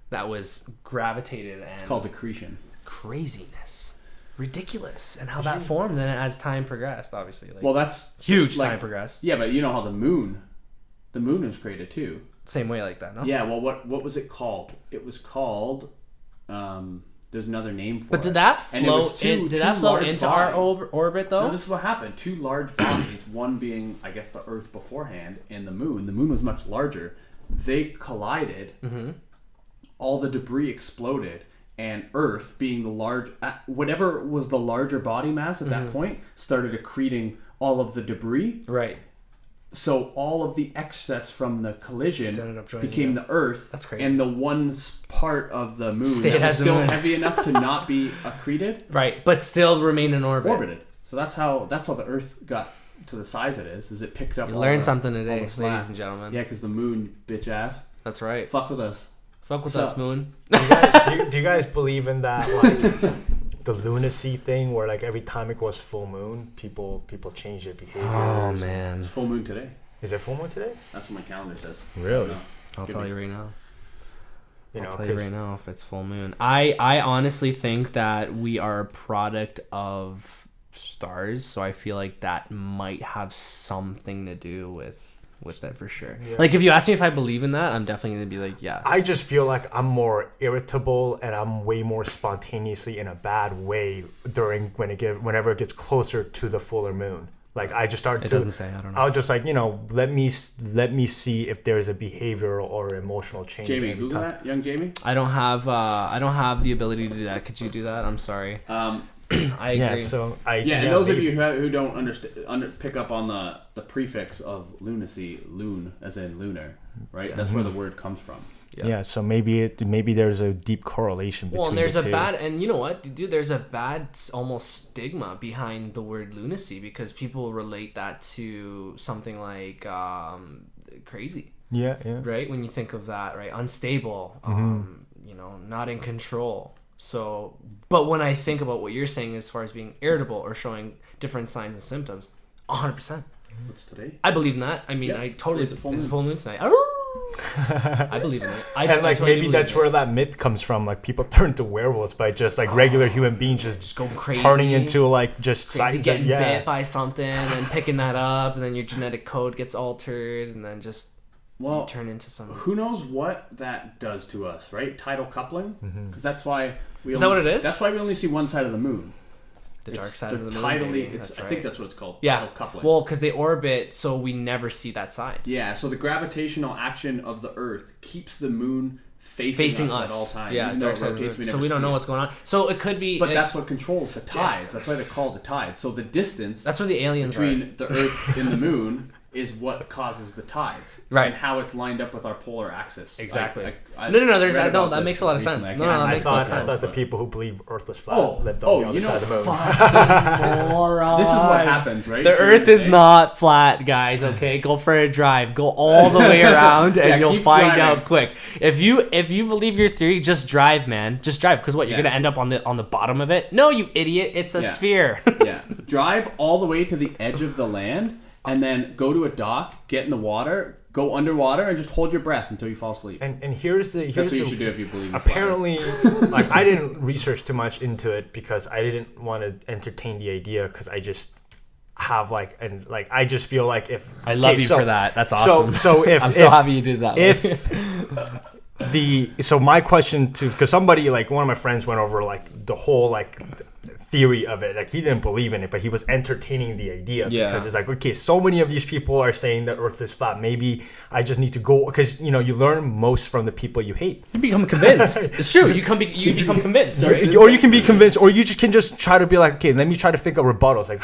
that was gravitated and... It's called accretion. Craziness. Ridiculous. And how that formed then as time progressed, obviously. Like, well, that's... huge like, time progressed. Yeah, but you know how the moon was created too. Same way like that, no? Yeah, well, what was it called? It was called... there's another name for it. But did that flow into our orbit, though? No, this is what happened. Two large bodies, one being, I guess, the Earth beforehand, and the moon. The moon was much larger. They collided. Mm-hmm. All the debris exploded. And Earth, being the whatever was the larger body mass at that point, started accreting all of the debris. Right. So all of the excess from the collision became the Earth. That's crazy. And the one part of the moon that was still heavy enough to not be accreted. Right, but still remain in orbit. Orbited. So that's how the Earth got to the size it is. Is it picked up? You learned something today, ladies and gentlemen. Yeah, because the moon, bitch ass. That's right. Fuck with us. Fuck with us, moon. Do you guys believe in that, like, the lunacy thing, where like every time it goes full moon, people change their behavior? Oh man, it's full moon today. Is it full moon today? That's what my calendar says. Really? I'll tell you right now. I'll tell you right now if it's full moon. I honestly think that we are a product of stars, so I feel like that might have something to do with that for sure. Yeah. Like if you ask me if I believe in that, I'm definitely gonna be like, yeah. I just feel like I'm more irritable and I'm way more spontaneously in a bad way whenever it gets closer to the fuller moon. Like I just start to. It doesn't say. I don't know. I'll just like let me see if there's a behavioral or emotional change. Jamie, Google that, young Jamie. I don't have the ability to do that. Could you do that? I'm sorry. I agree. Yeah, so and those of you who don't understand, pick up on the prefix of lunacy, loon, as in lunar, right? Yeah. That's where the word comes from. Yeah, so maybe there's a deep correlation between and there's the two. and you know what, dude, there's a bad almost stigma behind the word lunacy because people relate that to something like crazy. Yeah. Right? When you think of that, right? Unstable, not in control. So, but when I think about what you're saying as far as being irritable or showing different signs and symptoms, 100%. What's today? I believe in that. I mean, I totally. It's a full moon tonight. I believe in it. Maybe that's where that myth comes from. Like people turn to werewolves by just like regular human beings just going crazy, turning into like just getting bit by something and picking that up, and then your genetic code gets altered, and then just you turn into something. Who knows what that does to us, right? Tidal coupling, because that's why we. Is that what it is? That's why we only see one side of the moon. The dark side of the moon. Tidally, I think that's what it's called. Yeah. Tidal coupling. Well, because they orbit, so we never see that side. Yeah. So the gravitational action of the Earth keeps the moon facing us at all times. Yeah. Dark side rotates, so we don't know what's going on. So it could be. But that's what controls the tides. That's why they're called the tides. So the distance. That's where the aliens between the Earth and the moon is what causes the tides, right? And how it's lined up with our polar axis. Exactly. No. That makes a lot of sense. No, that makes a lot of sense. I thought the people who believe Earth was flat lived on the other side of the moon. This is what happens, right? The Earth is not flat, guys. Okay, go for a drive. Go all the way around, and you'll find out quick. If you believe your theory, just drive, man. Just drive, because you're gonna end up on the bottom of it. No, you idiot! It's a sphere. Drive all the way to the edge of the land. And then go to a dock, get in the water, go underwater, and just hold your breath until you fall asleep. And here's that's what you should do if you believe. Apparently, like I didn't research too much into it because I didn't want to entertain the idea because I just have I just feel like if I love you for that. That's awesome. So if I'm so happy you did that. So my question to because somebody like one of my friends went over like the whole like theory of it. Like he didn't believe in it, but he was entertaining the idea because it's like, okay, so many of these people are saying that Earth is flat. Maybe I just need to go because you learn most from the people you hate. You become convinced. It's true. You become convinced, right? Or you can be convinced, or you can just try to be like, okay, let me try to think of rebuttals. Like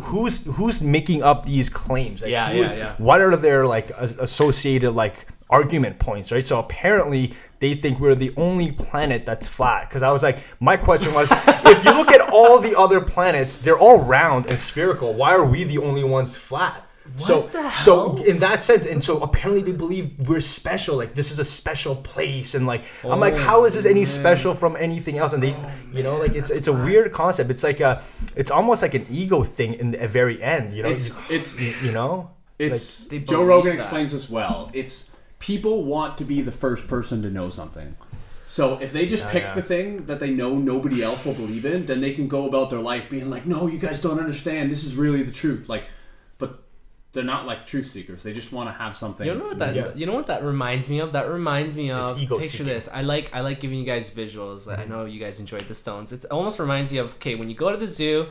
who's making up these claims? Like, what are their like associated like argument points, right? So apparently they think we're the only planet that's flat. Because I was like, my question was, if you look at all the other planets, they're all round and spherical. Why are we the only ones flat? So in that sense, and so apparently they believe we're special. Like this is a special place, and like I'm like, how is this any special from anything else? And they, like it's a weird concept. It's like it's almost like an ego thing in the very end. It's Joe Rogan explains this well. It's people want to be the first person to know something. So if they just pick the thing that they know nobody else will believe in, then they can go about their life being like, no, you guys don't understand. This is really the truth. Like, but they're not like truth seekers. They just want to have something. You know what that reminds me of? That reminds me of picture this. I like giving you guys visuals. I know you guys enjoyed the Stones. It almost reminds you of when you go to the zoo,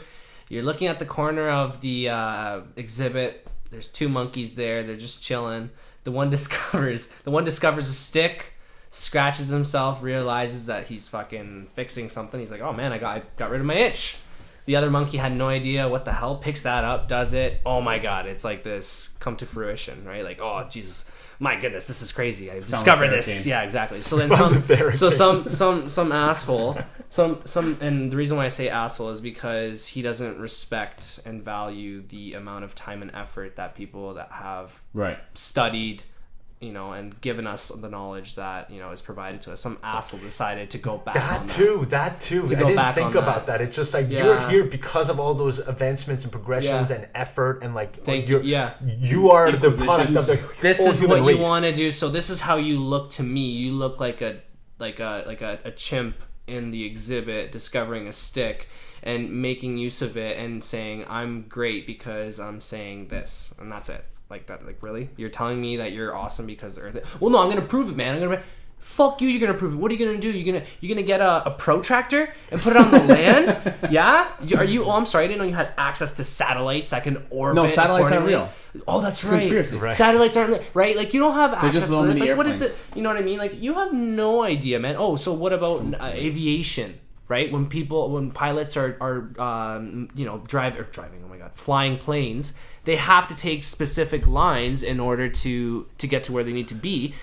you're looking at the corner of the exhibit. There's two monkeys there. They're just chilling. The one discovers a stick, scratches himself, realizes that he's fucking fixing something. He's like, oh man, I got rid of my itch. The other monkey had no idea what the hell, picks that up, does it. Oh my god, it's like this come to fruition, right? Like, oh Jesus, my goodness, this is crazy. I've discovered this. Game. Yeah, exactly. So then some asshole, and the reason why I say asshole is because he doesn't respect and value the amount of time and effort that people that have studied, and given us the knowledge that is provided to us. Some asshole decided to go back. That too. I didn't think about that. It's just like you're here because of all those advancements and progressions and effort and like you are the product of the this whole is human what race. You want to do. So this is how you look to me. You look like a chimp in the exhibit discovering a stick and making use of it and saying I'm great because I'm saying this, and that's it. Like that, like really? You're telling me that you're awesome because the Earth? Well, no, I'm gonna prove it, man. Fuck you. You're gonna prove it. What are you gonna do? You're gonna get a protractor and put it on the land? Yeah? Are you? Oh, I'm sorry. I didn't know you had access to satellites that can orbit. No, satellites aren't real. Oh, that's right. Conspiracy. Right. Satellites aren't right. Like you don't have access just to this. Like airplanes. what is it? You know what I mean? Like you have no idea, man. Oh, so what about aviation? Right? When pilots are driving. Oh my god, flying planes. They have to take specific lines in order to get to where they need to be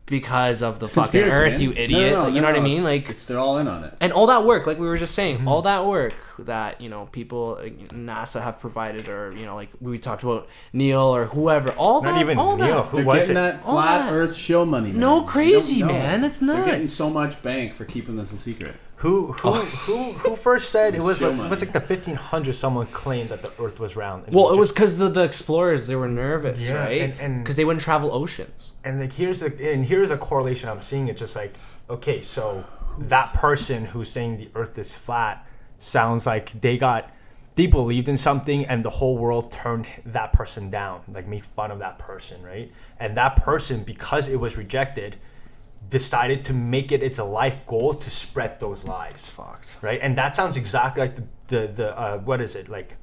because of the fucking Earth, man. You idiot. No, you know what I mean? Like they're all in on it. And all that work, like we were just saying, all that work that people, NASA have provided, or like we talked about Neil or whoever, all not that, even all Neil. that. They're getting that flat Earth show money. Man. No crazy, man. It's nuts. They're getting so much bank for keeping this a secret. Who first said it was like the 1500s? Someone claimed that the Earth was round. Well, it was because the explorers, they were nervous, right? And because they wouldn't travel oceans. And like here's a correlation I'm seeing. It's just like, okay, so that person who's saying the Earth is flat sounds like they believed in something, and the whole world turned that person down, like made fun of that person, right? And that person, because it was rejected, decided to make it its a life goal to spread those lies. Fucked. Right? And that sounds exactly like the what is it? Like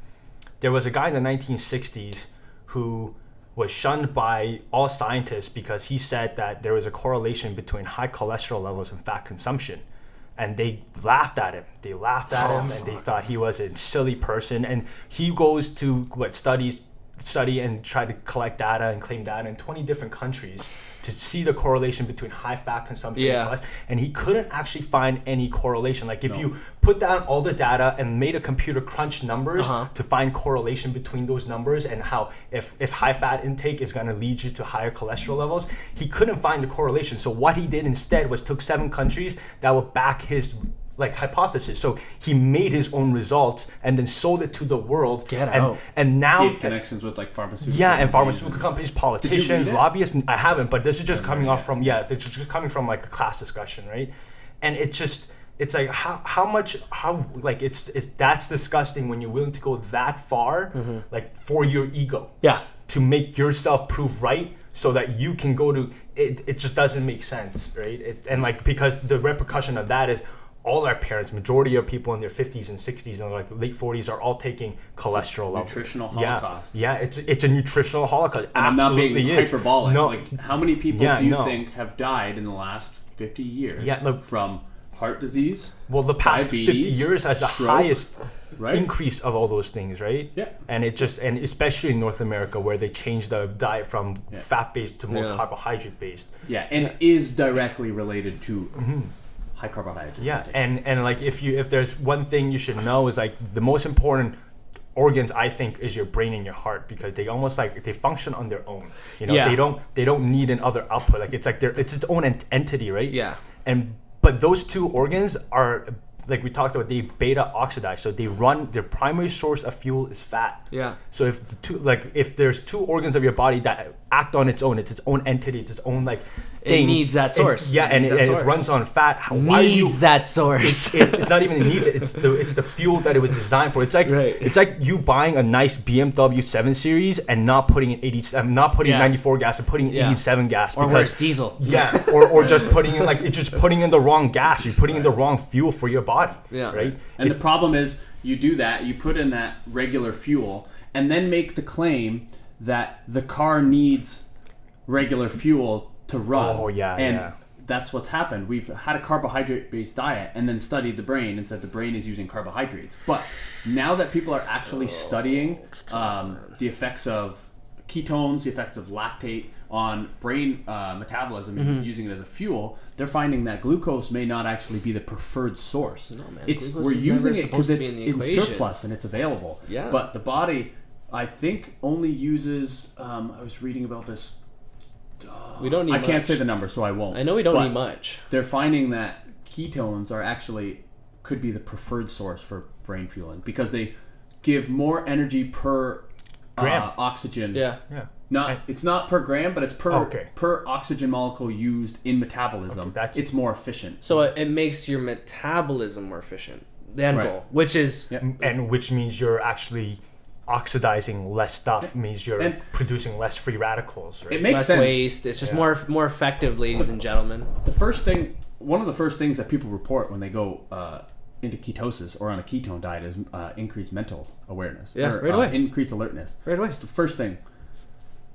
there was a guy in the 1960s who was shunned by all scientists because he said that there was a correlation between high cholesterol levels and fat consumption. And they laughed at him. And they thought he was a silly person. And he goes to study and try to collect data and claim data in 20 different countries to see the correlation between high fat consumption and cholesterol, and he couldn't actually find any correlation. Like if you put down all the data and made a computer crunch numbers to find correlation between those numbers and how if high fat intake is going to lead you to higher cholesterol levels, he couldn't find the correlation. So what he did instead was took 7 countries that would back his hypothesis. So he made his own results and then sold it to the world. And now he had connections with pharmaceutical and pharmaceutical companies, politicians, lobbyists. I haven't, but this is just coming off from this is just coming from like a class discussion, right? And it's like it's that's disgusting when you're willing to go that far, like for your ego, to make yourself prove right, so that you can go to it. It just doesn't make sense, right? Because the repercussion of that is, all our parents, majority of people in their 50s and 60s and late 40s are all taking cholesterol levels. Nutritional holocaust. Yeah, it's a nutritional holocaust. And I'm not being hyperbolic. No, how many people do you think have died in the last 50 years from heart disease? Well, the past 50 years has the highest right? increase of all those things, right? Yeah. And it just, and especially in North America where they changed the diet from fat-based to more carbohydrate-based. Yeah, and is directly related to high carbohydrate. Yeah, and like if there's one thing you should know is like the most important organs, I think, is your brain and your heart, because they almost like they function on their own. You know, Yeah. they don't need another output. Like it's its own entity, right? Yeah. But those two organs are, like we talked about, they beta oxidize. So their primary source of fuel is fat. Yeah. So if there's two organs of your body that act on its own, it's its own entity, it's its own like thing. It needs that source. And it runs on fat. That source. It's not even it needs it. It's the fuel that it was designed for. It's like it's like you buying a nice BMW 7 Series and not putting in 94 gas and putting in 87 gas, or worse, diesel. Yeah, or just putting in putting in the wrong gas. You're putting in the wrong fuel for your body. Yeah. Right. And the problem is, you do that, you put in that regular fuel, and then make the claim that the car needs regular fuel to run. Oh, yeah, and yeah. that's what's happened. We've had a carbohydrate-based diet and then studied the brain and said the brain is using carbohydrates. But now that people are actually studying the effects of ketones, the effects of lactate on brain metabolism and using it as a fuel, they're finding that glucose may not actually be the preferred source. No, man. We're using it because it's in surplus and it's available. Yeah. But the body, I think, only uses. I was reading about this. We don't need I can't much. say the number, so I won't. I know we don't But need much. They're finding that ketones are actually could be the preferred source for brain fueling because they give more energy per Gram. oxygen. Yeah. It's not per gram, but it's per Okay. per oxygen molecule used in metabolism. Okay, it's more efficient. So it makes your metabolism more efficient. The end Right. goal, which is And which means you're actually oxidizing less stuff, means you're And- producing less free radicals, right? It makes less sense. waste. It's just more effective, ladies and gentlemen. One of the first things that people report when they go into ketosis or on a ketone diet is increased mental awareness. Yeah, or, right away. Increased alertness. Right away. It's the first thing.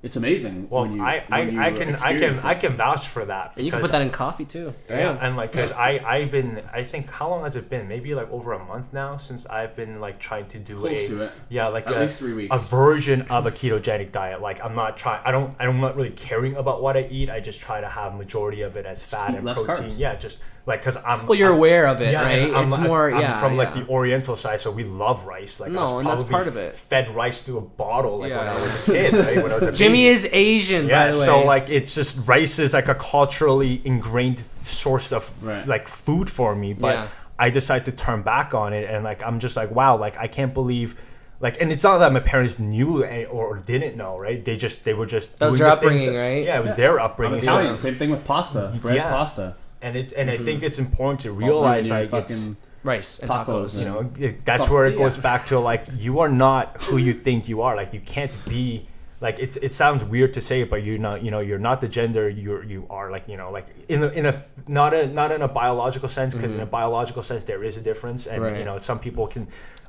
It's amazing. Well, when you I can vouch for that. And you can because- put that in coffee too. Yeah, and like, cause I think, how long has it been? Maybe like over a month now since I've been like trying to do Close to it. like At least 3 weeks. a version of a ketogenic diet. Like I'm not not really caring about what I eat. I just try to have majority of it as fat Eat and less protein. carbs. Yeah, just like because I'm. Well, you're aware of it, Yeah, right? and I'm from like yeah. the Oriental side, so we love rice. Like I was No, and that's probably part of it. Fed rice through a bottle like when Yeah. I was a kid, right? When I was a Jimmy baby. is Asian, Yeah, by the way. so like it's just rice is like a culturally ingrained source of Right. like food for me, but Yeah. I decided to turn back on it, and like I'm just like, wow, like I can't believe, like, and it's not that my parents knew or didn't know, right? They were just That was doing their the things upbringing, right? Yeah, it was their I'm upbringing. Italian. So, Same thing with pasta. Bread Yeah. pasta. and I think it's important to realize like it's, rice and Tacos, tacos. you know, that's where it goes Yeah. back to like you are not who you think you are. Like you can't be like it sounds weird to say it, but you're not, you're not the gender you are, like, like in a not in a biological sense, because in a biological sense there is a difference, and Right. some people can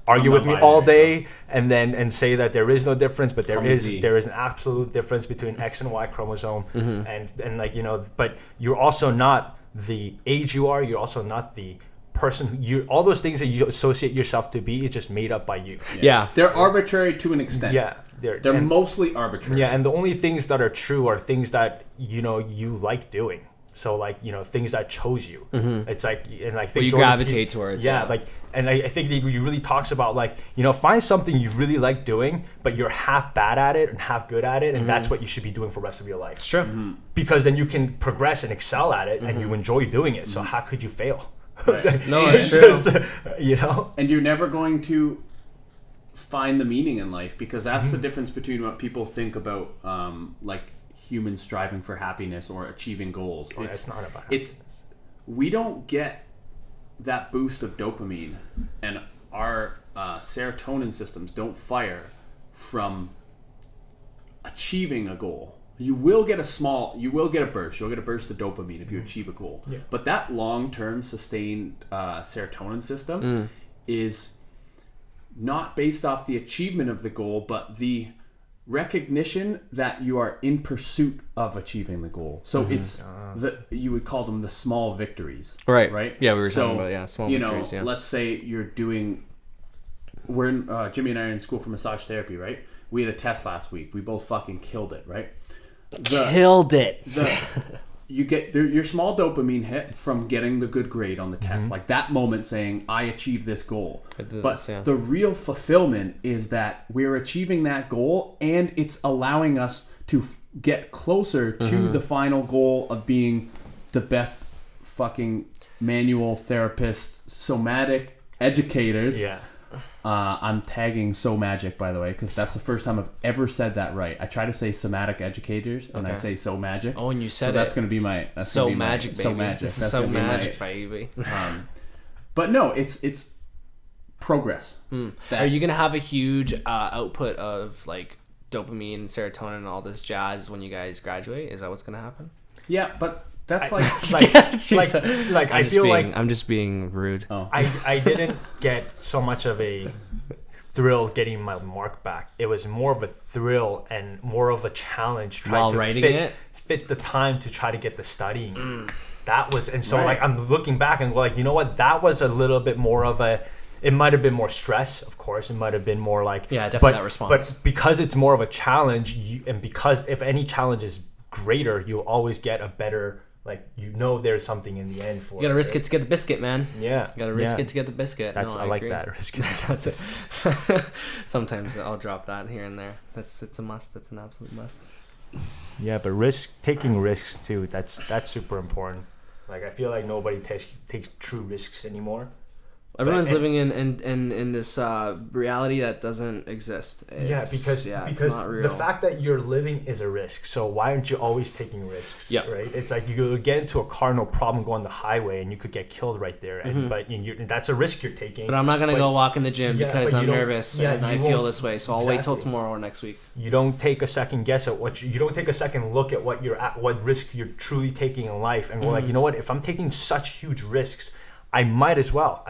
argue with me all day and say that there is no difference, but there is an absolute difference between X and Y chromosome, and like, but you're also not the age you are, you're also not the person all those things that you associate yourself to be is just made up by you. Yeah. They're arbitrary to an extent. Yeah, They're mostly arbitrary. yeah, and the only things that are true are things that you like doing. So like, things that chose you. It's like, and I think you Jordan gravitate towards. Yeah, like, and I think that he really talks about like, find something you really like doing, but you're half bad at it and half good at it, and that's what you should be doing for the rest of your life. It's true. Because then you can progress and excel at it, and you enjoy doing it. So how could you fail? Right. No, it's true. Just, And you're never going to find the meaning in life, because that's the difference between what people think about like humans striving for happiness or achieving goals. It's not about happiness. We don't get that boost of dopamine, and our serotonin systems don't fire from achieving a goal. You will get a burst. You'll get a burst of dopamine if you achieve a goal. Yeah. But that long-term sustained serotonin system is not based off the achievement of the goal, but the recognition that you are in pursuit of achieving the goal. So it's you would call them the small victories. Right. Right. Yeah, we were talking about small victories. Yeah. Let's say we're in, Jimmy and I are in school for massage therapy, right? We had a test last week. We both fucking killed it, right? Killed it. you get your small dopamine hit from getting the good grade on the test, like that moment saying, I achieved this goal. But the real fulfillment is that we're achieving that goal, and it's allowing us to get closer to the final goal of being the best fucking manual therapists, somatic educators. Yeah. I'm tagging So Magic, by the way, because that's the first time I've ever said that right. I try to say somatic educators, and I say So Magic. Oh, and you said that's going to be my So Magic, baby. So Magic. This is So Magic, baby. But no, it's progress. Are you gonna have a huge output of like dopamine, serotonin, and all this jazz when you guys graduate? Is that what's gonna happen? Yeah, but that's like I feel like I'm just being rude. Oh. I didn't get so much of a thrill getting my mark back. It was more of a thrill and more of a challenge trying to fit the time to try to get the studying. That was, and so like I'm looking back and go like, you know what, that was a little bit more of a, it might have been more stress, of course. It might have been more like, definitely that response. But because it's more of a challenge, and because if any challenge is greater, you'll always get a better, like, you know, there's something in the end for it. You gotta risk it to get the biscuit, man. Yeah. You gotta risk it to get the biscuit. I like that. Risk it to get the biscuit. Sometimes I'll drop that here and there. It's a must. It's an absolute must. Yeah, but taking risks too, that's super important. Like, I feel like nobody takes true risks anymore. Everyone's living in this reality that doesn't exist. Because the fact that you're living is a risk. So why aren't you always taking risks? Yeah. Right. It's like you get into a car, no problem, go on the highway, and you could get killed right there. And that's a risk you're taking. But I'm not gonna go walk in the gym because I'm nervous and I feel this way. So I'll wait till tomorrow or next week. You don't take a second guess at you don't take a second look at what risk you're truly taking in life, and we're like, you know what? If I'm taking such huge risks, I might as well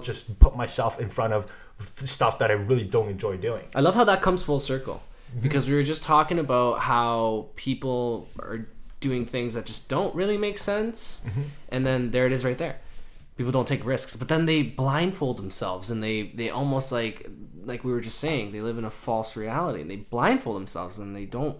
just put myself in front of stuff that I really don't enjoy doing. I love how that comes full circle, because we were just talking about how people are doing things that just don't really make sense, and then there it is right there. People don't take risks, but then they blindfold themselves, and they almost like we were just saying, they live in a false reality, and they blindfold themselves, and they don't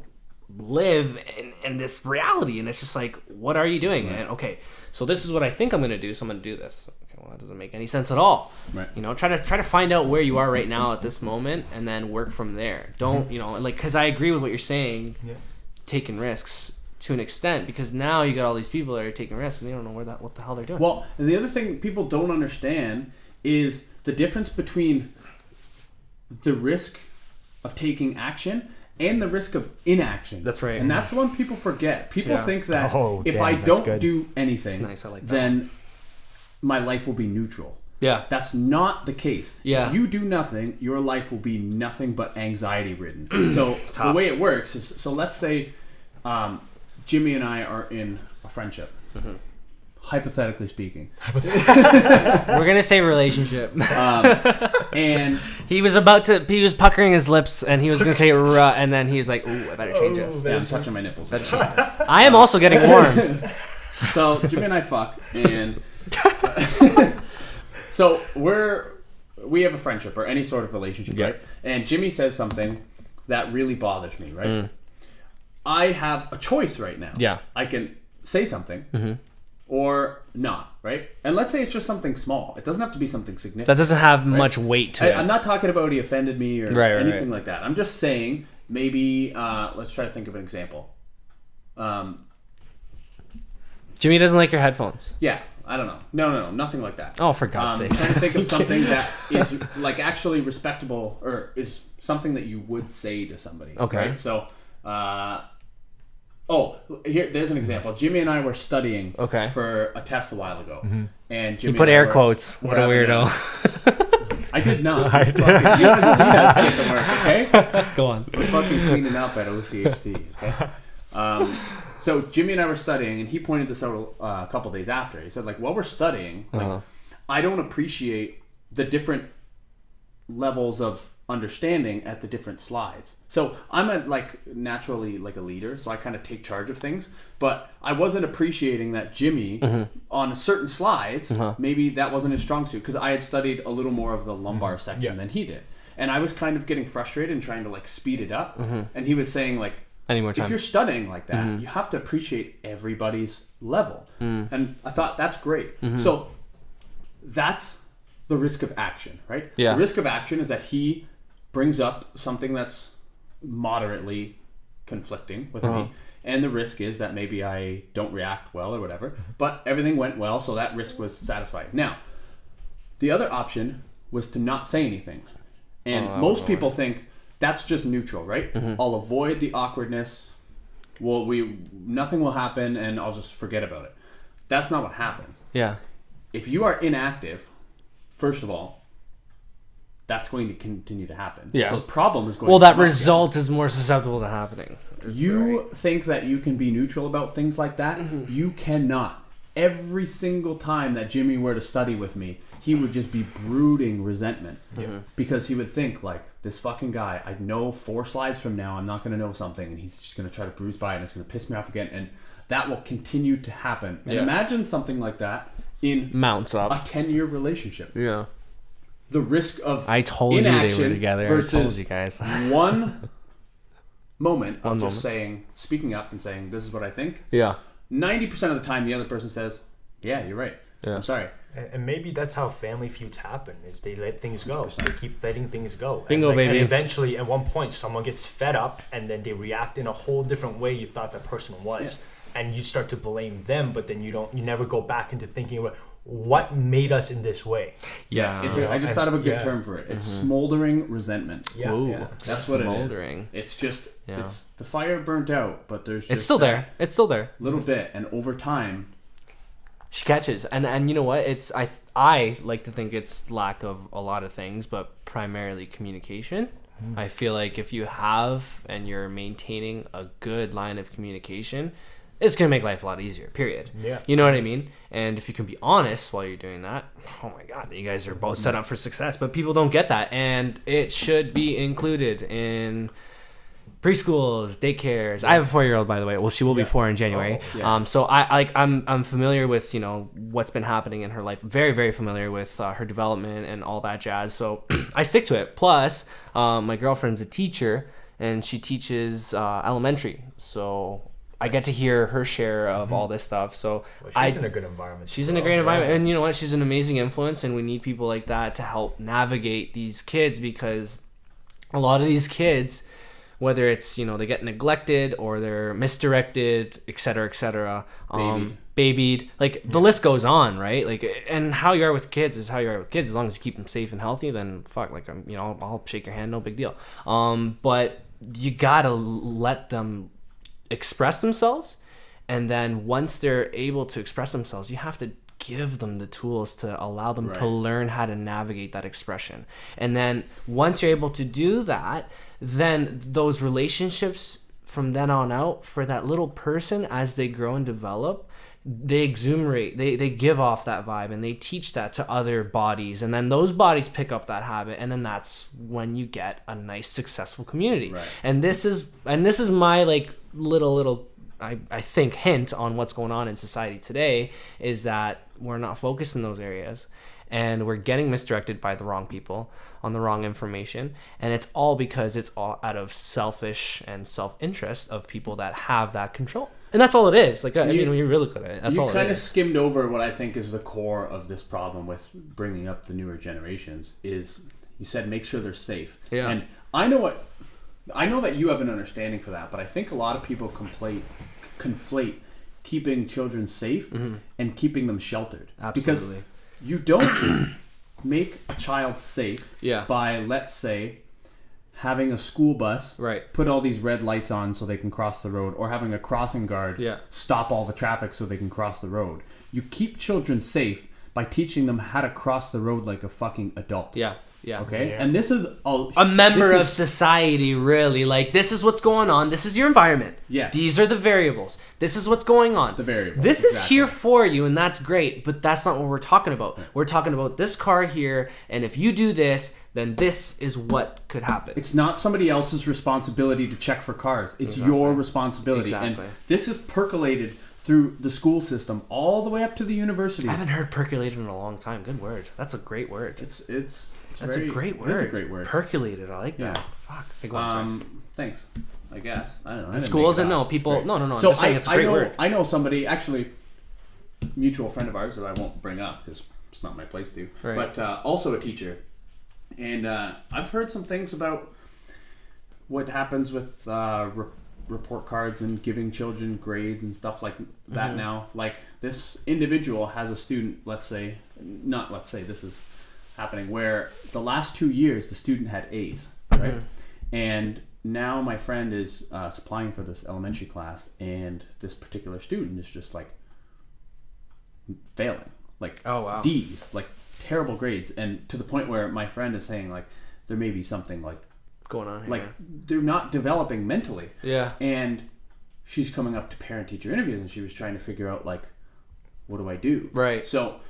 live in this reality, and it's just like, what are you doing? And okay, so this is what I think I'm going to do, so I'm going to do this. Okay, well, that doesn't make any sense at all. Right. You know, try to find out where you are right now at this moment, and then work from there. Don't, you know, like, because I agree with what you're saying, taking risks to an extent, because now you got all these people that are taking risks, and they don't know what the hell they're doing. Well, and the other thing people don't understand is the difference between the risk of taking action and the risk of inaction. That's right. And that's the one people forget. People think that if I don't do anything, nice. I like that. then my life will be neutral. Yeah. That's not the case. Yeah. If you do nothing, your life will be nothing but anxiety ridden. So the way it works is, so let's say Jimmy and I are in a friendship. Hypothetically speaking. We're gonna say relationship. And he was puckering his lips, and he was gonna say and then he's like, ooh, I better change this. Yeah, I'm touching my nipples. I am also getting warm. So Jimmy and I fuck, and so we have a friendship or any sort of relationship, right? And Jimmy says something that really bothers me, right? I have a choice right now. Yeah. I can say something or not, right? And let's say it's just something small. It doesn't have to be something significant. That doesn't have much weight to it. I'm not talking about he offended me or anything like that. I'm just saying maybe, let's try to think of an example. Jimmy doesn't like your headphones. Yeah, I don't know. No, nothing like that. Oh, for God's sake. I'm trying to think of something that is like actually respectable or is something that you would say to somebody. Okay. Right? So, there's an example. Jimmy and I were studying for a test a while ago. And Jimmy you put air quotes. What a weirdo. I did not. You haven't seen us get the work, okay? Go on. We're fucking cleaning up at OCHT, okay? So Jimmy and I were studying, and he pointed this out a couple days after. He said, like, while we're studying, like, I don't appreciate the different levels of understanding at the different slides. So I'm naturally a leader, so I kind of take charge of things, but I wasn't appreciating that Jimmy on certain slides, maybe that wasn't his strong suit, because I had studied a little more of the lumbar section than he did. And I was kind of getting frustrated and trying to speed it up. And he was saying Any more if time. you're studying like that, you have to appreciate everybody's level. And I thought that's great. So that's the risk of action, right? Yeah. The risk of action is that he brings up something that's moderately conflicting with me. And the risk is that maybe I don't react well or whatever. But everything went well, so that risk was satisfied. Now, the other option was to not say anything. And most people think that's just neutral, right? I'll avoid the awkwardness. Nothing will happen, and I'll just forget about it. That's not what happens. Yeah. If you are inactive, first of all, that's going to continue to happen. Yeah. So the problem is going Well, to that come up result is more susceptible to happening. again. You think that you can be neutral about things like that? You cannot. Every single time that Jimmy were to study with me, he would just be brooding resentment. Because he would think, like, this fucking guy, I know 4 slides from now I'm not going to know something, and he's just going to try to bruise by it, and it's going to piss me off again. And that will continue to happen. And imagine something like that in mounts up a 10-year relationship. Yeah. The risk of I told you they inaction were together. versus I told you guys. one moment of One just speaking up and saying, this is what I think. Yeah. 90% of the time, the other person says, yeah, you're right. Yeah. I'm sorry. And maybe that's how family feuds happen, is they let things go. They keep letting things go. Bingo, baby. And eventually, at one point, someone gets fed up, and then they react in a whole different way you thought that person was. And you start to blame them, but then you never go back into thinking about what made us in this way. Yeah. I just thought of a good term for it. It's smoldering resentment. Yeah. Ooh, Yeah. That's what smoldering. it is. It's just, it's the fire burnt out, but there's just It's still there. It's still there. little bit. And over time, She catches, and you know what? It's I like to think it's lack of a lot of things, but primarily communication. I feel like if you have and you're maintaining a good line of communication, it's gonna make life a lot easier. Period. Yeah. You know what I mean? And if you can be honest while you're doing that, oh my God, you guys are both set up for success. But people don't get that, and it should be included in preschools, daycares. I have a 4-year-old, by the way. Well, she will be 4 in January. So I'm familiar with what's been happening in her life. Very, very familiar with her development and all that jazz. So I stick to it. Plus, my girlfriend's a teacher, and she teaches elementary. So I get to hear her share of all this stuff. So She's in a good environment. She's in a great environment, and you know what? She's an amazing influence, and we need people like that to help navigate these kids, because a lot of these kids, whether it's they get neglected or they're misdirected, etc., babied, like the list goes on, right? Like, and how you are with kids is how you are with kids. As long as you keep them safe and healthy, then fuck, like I'll shake your hand, no big deal. But you gotta let them express themselves, and then once they're able to express themselves, you have to give them the tools to allow them to learn how to navigate that expression. And then once you're able to do that, then those relationships from then on out for that little person, as they grow and develop, they exuberate, they give off that vibe, and they teach that to other bodies, and then those bodies pick up that habit, and then that's when you get a nice successful community. And this is my like little I think hint on what's going on in society today, is that we're not focused in those areas, and we're getting misdirected by the wrong people on the wrong information, and it's all because it's all out of selfish and self-interest of people that have that control. And that's all it is. Like, when you really look at it, that's all it is. You kind of skimmed over what I think is the core of this problem with bringing up the newer generations. Is you said make sure they're safe. Yeah. And I know that you have an understanding for that, but I think a lot of people conflate keeping children safe and keeping them sheltered. Absolutely. Because you don't make a child safe by, let's say, having a school bus put all these red lights on so they can cross the road, or having a crossing guard stop all the traffic so they can cross the road. You keep children safe by teaching them how to cross the road like a fucking adult. Okay? And this is a member of society, really. Like, this is what's going on. This is your environment. These are the variables. This is what's going on. The variables. This is here for you, and that's great, but that's not what we're talking about. We're talking about this car here, and if you do this, then this is what could happen. It's not somebody else's responsibility to check for cars. It's your responsibility. And this is percolated through the school system all the way up to the universities. I haven't heard percolated in a long time. Good word. That's a great word. That's a great word. It is a great word. Percolated. I like that. Fuck. Thanks. I guess. I don't know. In schools and no people. No. I'm just saying it's a great word. I know somebody, actually, mutual friend of ours that I won't bring up because it's not my place to. Right. But also a teacher, and I've heard some things about what happens with report cards and giving children grades and stuff like that now. Like, this individual has a student, this is happening, where the last 2 years the student had A's, right? And now my friend is supplying for this elementary class, and this particular student is just like failing, like D's, like terrible grades, and to the point where my friend is saying like there may be something like going on here. Like, they're not developing mentally. Yeah. And she's coming up to parent-teacher interviews, and she was trying to figure out, like, what do I do? Right. So,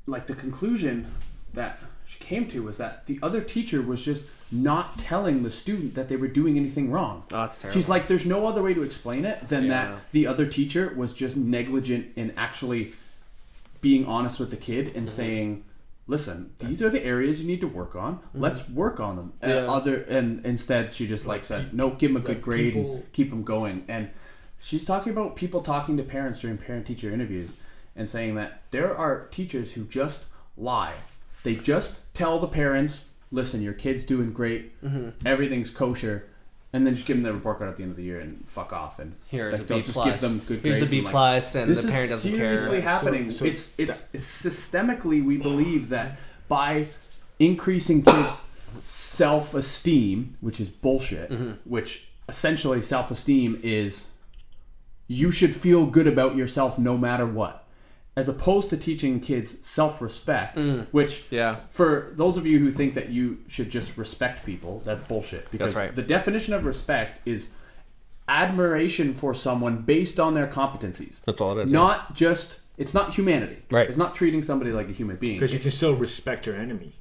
like, the conclusion that she came to was that the other teacher was just not telling the student that they were doing anything wrong. Oh, that's terrible. She's like, there's no other way to explain it than that the other teacher was just negligent in actually being honest with the kid and saying, listen, these are the areas you need to work on. Let's work on them. And instead, she just said, no, give them a good grade and keep them going. And she's talking about people talking to parents during parent-teacher interviews and saying that there are teachers who just lie. They just tell the parents, listen, your kid's doing great, everything's kosher, and then just give them the report card at the end of the year and fuck off. And here's a they'll B just plus. give them good grades. Here's a B plus, and the parent doesn't care. This is seriously happening. So it's systemically, we believe that by increasing kids' self-esteem, which is bullshit, which essentially self-esteem is you should feel good about yourself no matter what, as opposed to teaching kids self-respect, which for those of you who think that you should just respect people, that's bullshit. Because the definition of respect is admiration for someone based on their competencies. That's all it is. Not just... It's not humanity. Right. It's not treating somebody like a human being. Because you can still respect your enemy.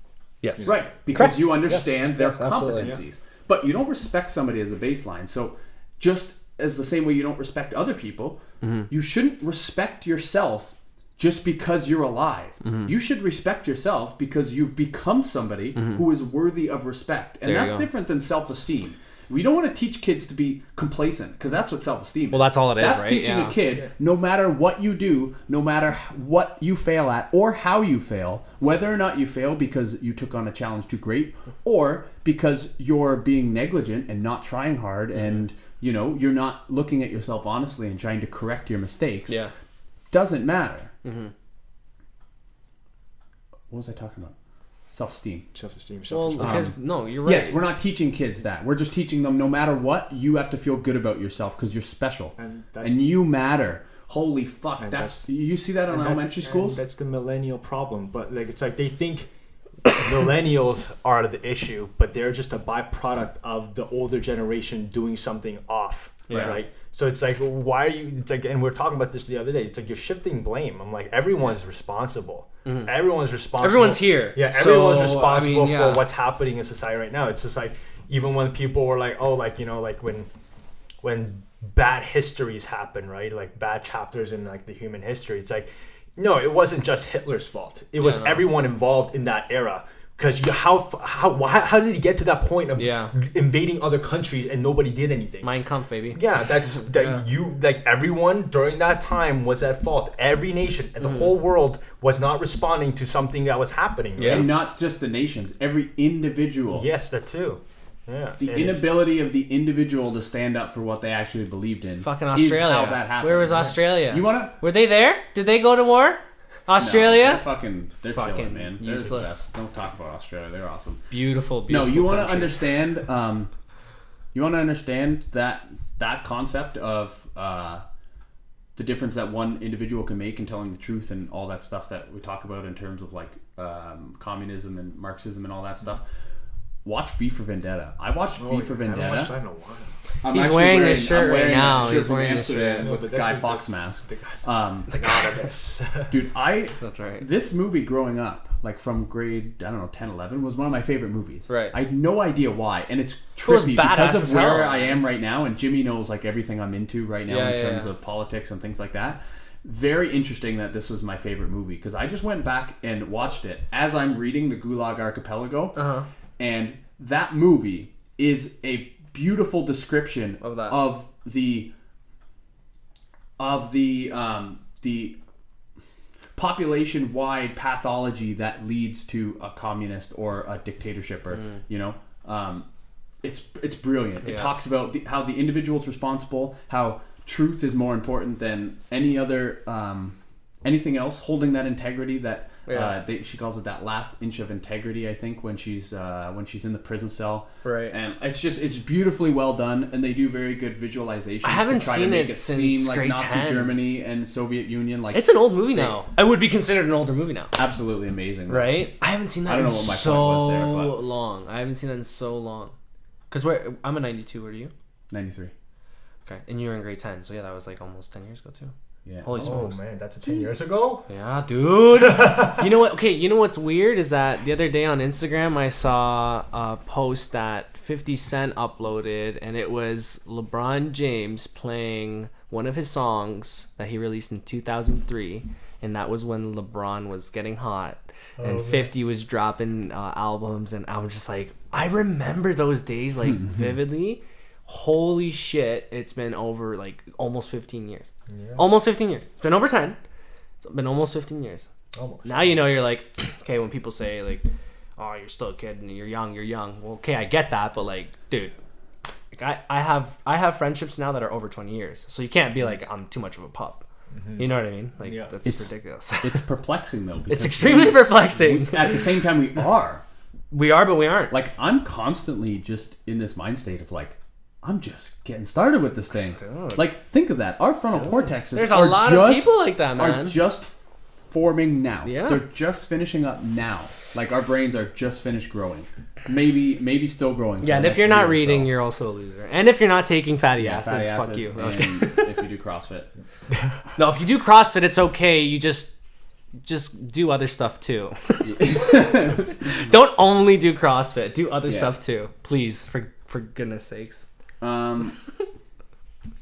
Yes. Right. Because you understand their absolutely. competencies. But you don't respect somebody as a baseline. So just as the same way you don't respect other people, you shouldn't respect yourself just because you're alive. You should respect yourself because you've become somebody who is worthy of respect. And that's different than self-esteem. We don't want to teach kids to be complacent, because that's what self-esteem is. Well, that's all it is, that's right? Teaching a kid, no matter what you do, no matter what you fail at or how you fail, whether or not you fail because you took on a challenge too great or because you're being negligent and not trying hard and, you're not looking at yourself honestly and trying to correct your mistakes, doesn't matter. Mm-hmm. What was I talking about? Self-esteem. Well, because you're right. Yes, we're not teaching kids that. We're just teaching them no matter what, you have to feel good about yourself because you're special and you matter. Holy fuck! You see that in elementary schools. That's the millennial problem. But it's like they think millennials are the issue, but they're just a byproduct of the older generation doing something off. Right. So it's like, why are you? It's like, and we were talking about this the other day. It's like you're shifting blame. I'm like, everyone's responsible. Everyone's responsible. Everyone's here. Yeah, everyone's responsible for what's happening in society right now. It's just like, even when people were like, oh, like, like when bad histories happen, right? Like bad chapters in like the human history. It's like, no, it wasn't just Hitler's fault. It was everyone involved in that era. Because how did he get to that point of invading other countries and nobody did anything? Mein Kampf, baby. Yeah, everyone during that time was at fault. Every nation, the whole world was not responding to something that was happening. Right? And not just the nations, every individual. Yes, that too. Yeah. The inability of the individual to stand up for what they actually believed in. Fucking Australia. Is how that happened. Where was Australia? Were they there? Did they go to war? Australia? No, they're chilling, man. They're useless. Don't talk about Australia. They're awesome. Beautiful. No, you want to understand. You want to understand that concept of the difference that one individual can make in telling the truth and all that stuff that we talk about in terms of like communism and Marxism and all that stuff. Watch V for Vendetta. I watched V for Vendetta. I haven't watched that in a while. He's wearing a shirt right now. He's wearing a shirt with the Guy Fawkes mask. The Dude, That's right. This movie growing up, like from grade, 10, 11, was one of my favorite movies. Right. I had no idea why, and it's trippy because of where I am right now, and Jimmy knows like everything I'm into right now in terms of politics and things like that. Very interesting that this was my favorite movie because I just went back and watched it as I'm reading the Gulag Archipelago, and that movie is a beautiful description Of that. of the population-wide pathology that leads to a communist or a dictatorship, or it's brilliant. Yeah. It talks about how the individual is responsible, how truth is more important than any other anything else, holding that integrity that she calls it that last inch of integrity, I think, when she's in the prison cell. Right. And it's beautifully well done, and they do very good visualizations. I haven't to try seen to make it seem since like grade Nazi 10. Germany and Soviet Union. Like, It's an old movie now. It would be considered an older movie now. absolutely amazing, Right? I haven't seen that I don't in know what my point so was there, but- long. I haven't seen that in so long. Because I'm a 92. Where are you? 93. Okay. And you were in grade 10. So yeah, that was like almost 10 years ago too. Yeah. Holy Oh smokes. man, that's 10 years ago. Yeah, dude. You know what? Okay, you know what's weird is that the other day on Instagram I saw a post that 50 Cent uploaded, and it was LeBron James playing one of his songs that he released in 2003, and that was when LeBron was getting hot, and 50 was dropping albums, and I was just like, I remember those days like vividly. Holy shit, it's been over like almost 15 years. Yeah. Almost 15 years. It's been over 10. It's been almost 15 years. Almost. Now you know, you're like, okay, when people say like, oh, you're still a kid and you're young. Well, okay, I get that, but like, dude, like, I have friendships now that are over 20 years. So you can't be like, I'm too much of a pup. You know what I mean? Like, Yeah. that's It's- ridiculous. It's perplexing though. It's because extremely perplexing. at the same time, we are. We are, but we aren't. Like, I'm constantly just in this mind state of like, I'm just getting started with this thing. Dude. Like, think of that. Our frontal cortexes There's a are lot just, of people like that, man. are just forming now. Yeah. They're just finishing up now. Like, our brains are just finished growing. Maybe still growing. Yeah, and if you're not reading, you're also a loser. And if you're not taking fatty acids, fuck you. And Okay. if you do CrossFit. No, if you do CrossFit, it's okay. You just do other stuff too. Don't only do CrossFit. Do other stuff too, please. For goodness sakes.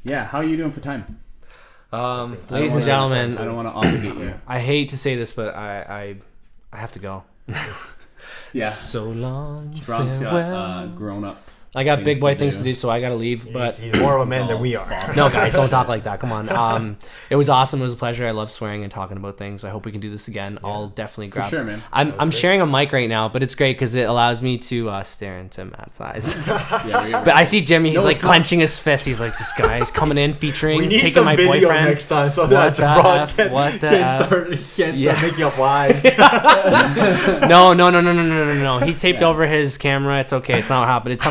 Yeah, how are you doing for time? Ladies and gentlemen, I don't want to obligate you. I hate to say this, but I have to go. Yeah. So long. Bron's farewell. got grown up. I got things big boy to things do. to do, so I gotta leave. But He's more of a man than we are. no, guys, don't talk like that. Come on. It was awesome. It was a pleasure. I love swearing and talking about things. I hope we can do this again. I'll definitely grab. sure, man. I'm sharing a mic right now, but it's great because it allows me to stare into Matt's eyes. Yeah, But I see Jimmy. He's No, like it's not. clenching his fist. He's like, this guy is coming in featuring We need taking some my video boyfriend. next time so What that the Gibran F? can, What the can F? start Yeah. making up lies. No. He taped over his camera. It's okay. It's not what happened. It's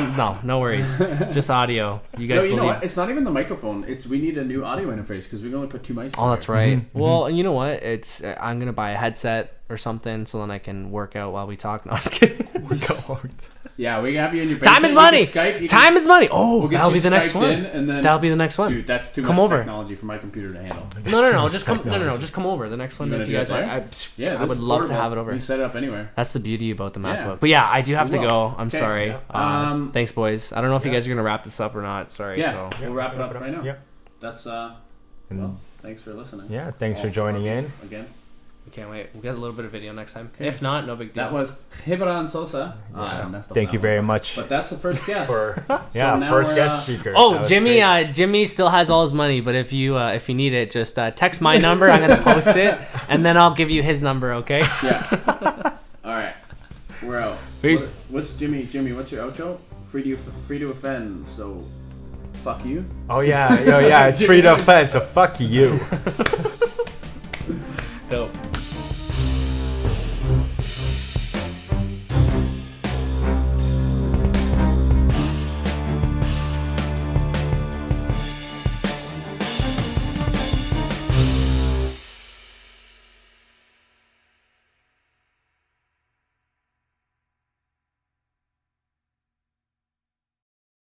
no worries. Just audio. You guys No, you believe? know what? It's not even the microphone. We need a new audio interface because we can only put two mics. Oh, in that's here. right. Well, and you know what? I'm gonna buy a headset or something so then I can work out while we talk. No, I'm just kidding. Yeah, we have you in your. Time is you can money. Skype, you Time can, is money. Oh, we'll get that'll you be the next Skyped one. in, and then, That'll be the next one. Dude, that's too Come much over. technology for my computer to handle. No. Just come. No. Just come over. The next one, You if gonna you do guys it want. there? Yeah, I would love to have it over. You set it up anywhere. That's the beauty about the MacBook. Yeah. But yeah, I do have to We will. go. I'm Okay. sorry. Yeah. Thanks, boys. I don't know if you guys are gonna wrap this up or not. Sorry. Yeah, So we'll wrap it up right now. Yeah. That's well, thanks for listening. Yeah, thanks for joining in. Again. we can't wait. We'll get a little bit of video next time. Okay. If not, no big deal. That was Gibran Sosa. I messed up Thank that you one. very much But that's the first guest. for now first we're, guest speaker. That Oh, was Jimmy! great. Jimmy still has all his money, but if you need it, just text my number. I'm gonna post it, and then I'll give you his number. Okay? Yeah. All right. We're out. Peace. What's Jimmy? Jimmy, what's your outro? Free to offend. So, fuck you. Oh yeah, it's free to offend. So fuck you. Dope.